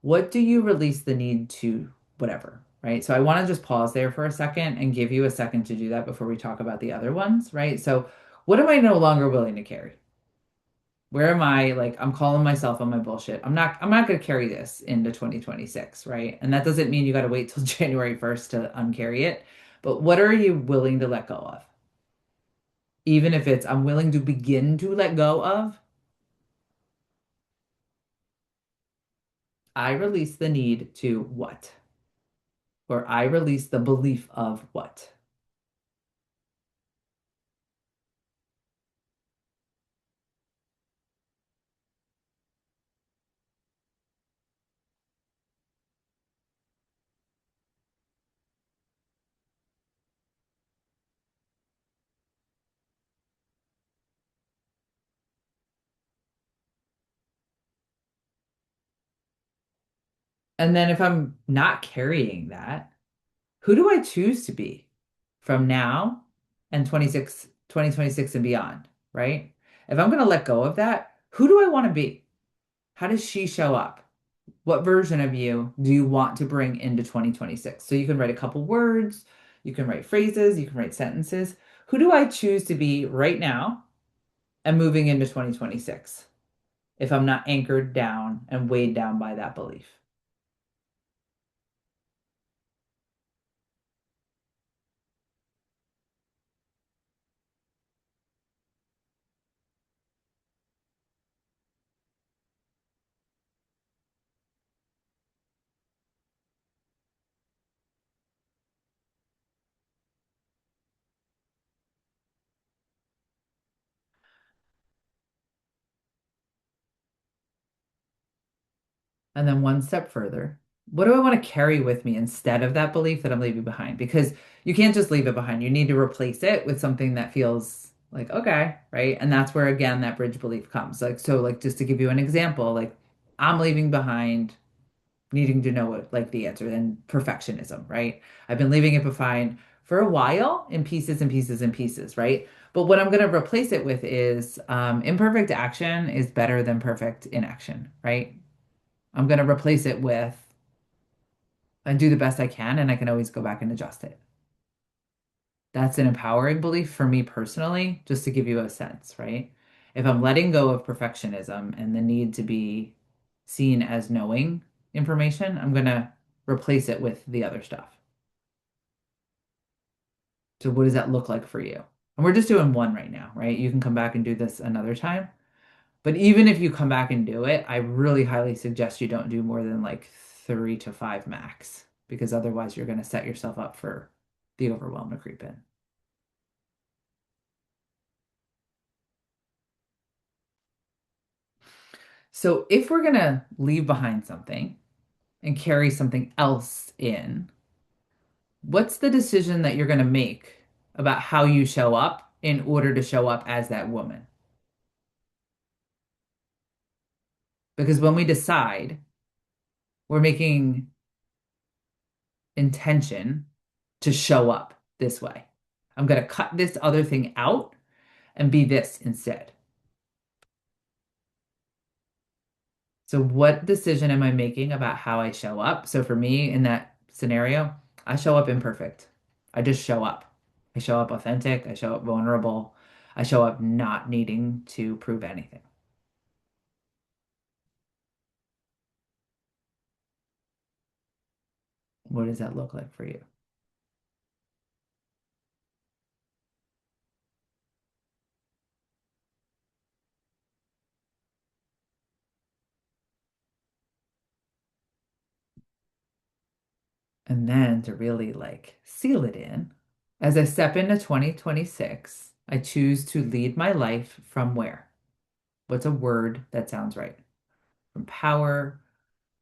what do you release the need to whatever, right? So I want to just pause there for a second and give you a second to do that before we talk about the other ones, right? So what am I no longer willing to carry? Where am I like I'm calling myself on my bullshit. I'm not going to carry this into 2026, right? And that doesn't mean you got to wait till January 1st to uncarry it. But what are you willing to let go of? Even if it's I'm willing to begin to let go of, I release the need to what? Or I release the belief of what? And then if I'm not carrying that, who do I choose to be from now and 2026 and beyond, right? If I'm going to let go of that, who do I want to be? How does she show up? What version of you do you want to bring into 2026? So you can write a couple words, you can write phrases, you can write sentences. Who do I choose to be right now and moving into 2026 if I'm not anchored down and weighed down by that belief? And then one step further, what do I want to carry with me instead of that belief that I'm leaving behind? Because you can't just leave it behind. You need to replace it with something that feels like, okay, right? And that's where again that bridge belief comes. Like, so like just to give you an example, like I'm leaving behind needing to know what like the answer and perfectionism, right? I've been leaving it behind for a while in pieces and pieces and pieces, right? But what I'm going to replace it with is imperfect action is better than perfect inaction, right? I'm going to replace it with I do the best I can and I can always go back and adjust it. That's an empowering belief for me personally, just to give you a sense, right? If I'm letting go of perfectionism and the need to be seen as knowing information, I'm going to replace it with the other stuff. So, what does that look like for you? And we're just doing one right now, right? You can come back and do this another time. But even if you come back and do it, I really highly suggest you don't do more than like 3 to 5 max, because otherwise you're going to set yourself up for the overwhelm to creep in. So if we're going to leave behind something and carry something else in, what's the decision that you're going to make about how you show up in order to show up as that woman? Because when we decide, we're making intention to show up this way. I'm going to cut this other thing out and be this instead. So, what decision am I making about how I show up? So, for me in that scenario, I show up imperfect. I just show up. I show up authentic. I show up vulnerable. I show up not needing to prove anything. What does that look like for you? And then to really like seal it in, as I step into 2026, I choose to lead my life from where? What's a word that sounds right? From power,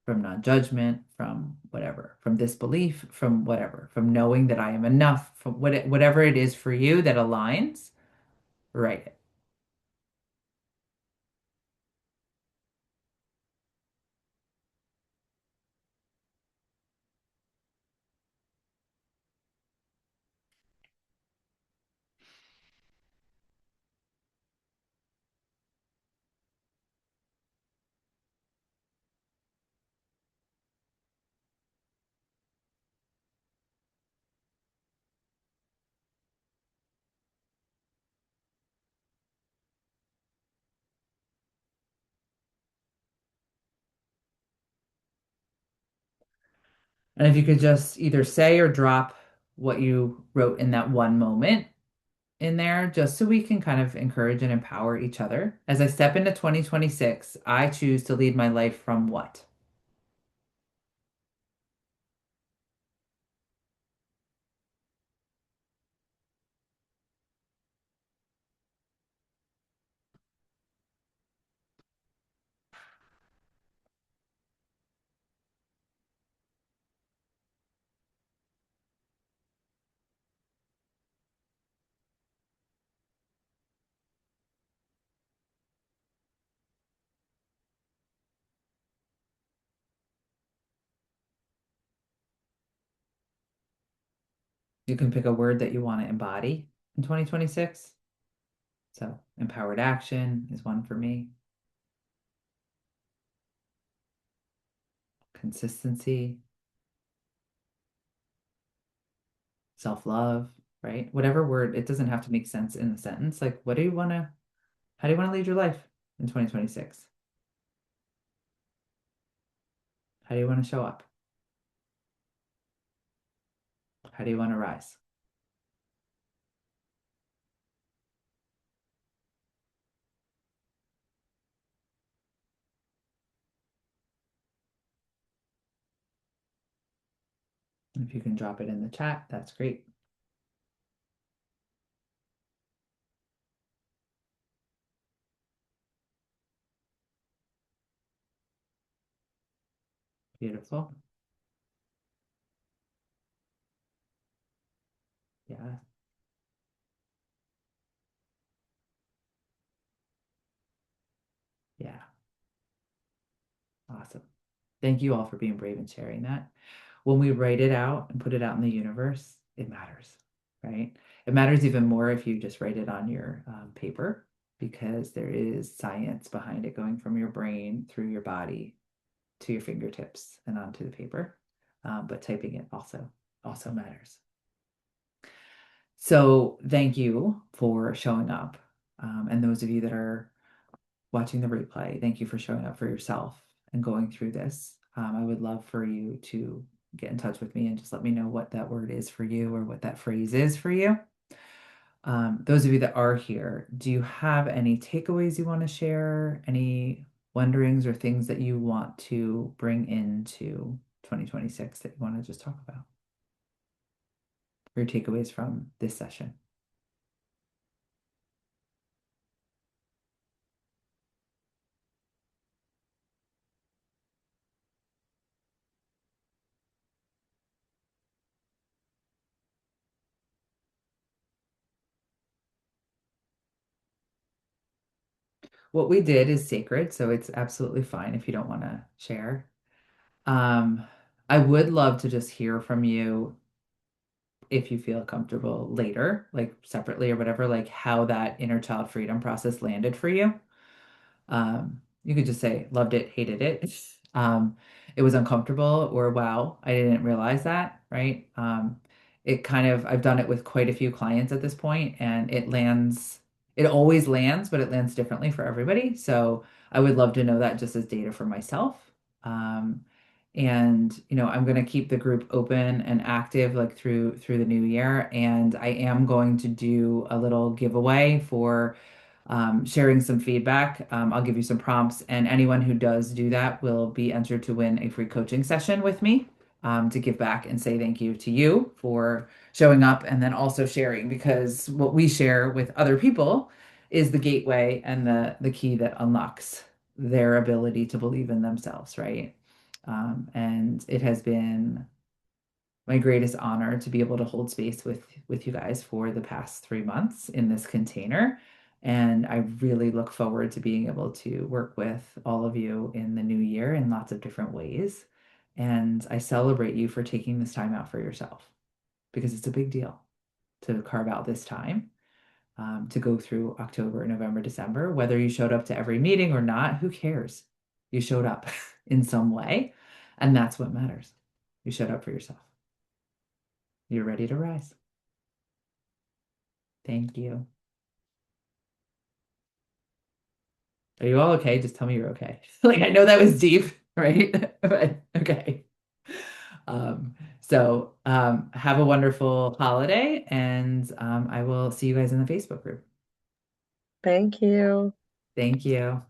from non-judgment, from whatever, from disbelief, from whatever, from knowing that I am enough, from whatever it is for you that aligns, write it. And if you could just either say or drop what you wrote in that one moment in there, just so we can kind of encourage and empower each other. As I step into 2026, I choose to lead my life from what? You can pick a word that you want to embody in 2026. So, empowered action is one for me. Consistency, self-love, right? Whatever word, it doesn't have to make sense in the sentence. Like, how do you want to lead your life in 2026? How do you want to show up? How do you want to rise? If you can drop it in the chat, that's great. Beautiful. Yeah, yeah. Awesome. Thank you all for being brave and sharing that. When we write it out and put it out in the universe, it matters, right? It matters even more if you just write it on your paper because there is science behind it going from your brain through your body to your fingertips and onto the paper. But typing it also matters. So thank you for showing up. And those of you that are watching the replay, thank you for showing up for yourself and going through this. I would love for you to get in touch with me and just let me know what that word is for you or what that phrase is for you. Those of you that are here, do you have any takeaways you want to share? Any wonderings or things that you want to bring into 2026 that you want to just talk about? Your takeaways from this session? What we did is sacred, so it's absolutely fine if you don't want to share. Um, I would love to just hear from you if you feel comfortable later, like separately or whatever, like how that inner child freedom process landed for you. You could just say loved it, hated it. Um, it was uncomfortable or wow, I didn't realize that, right? It kind of, I've done it with quite a few clients at this point, and it always lands, but it lands differently for everybody. So I would love to know that just as data for myself. Um, and I'm going to keep the group open and active like through the new year, and I am going to do a little giveaway for sharing some feedback. I'll give you some prompts, and anyone who does do that will be entered to win a free coaching session with me, to give back and say thank you to you for showing up and then also sharing, because what we share with other people is the gateway and the key that unlocks their ability to believe in themselves, right? And it has been my greatest honor to be able to hold space with you guys for the past 3 months in this container. And I really look forward to being able to work with all of you in the new year in lots of different ways. And I celebrate you for taking this time out for yourself, because it's a big deal to carve out this time, to go through October, November, December. Whether you showed up to every meeting or not, who cares? You showed up in some way, and that's what matters. You showed up for yourself. You're ready to rise. Thank you. Are you all okay? Just tell me you're okay. Like, I know that was deep, right? But okay. Have a wonderful holiday, and I will see you guys in the Facebook group. Thank you. Thank you.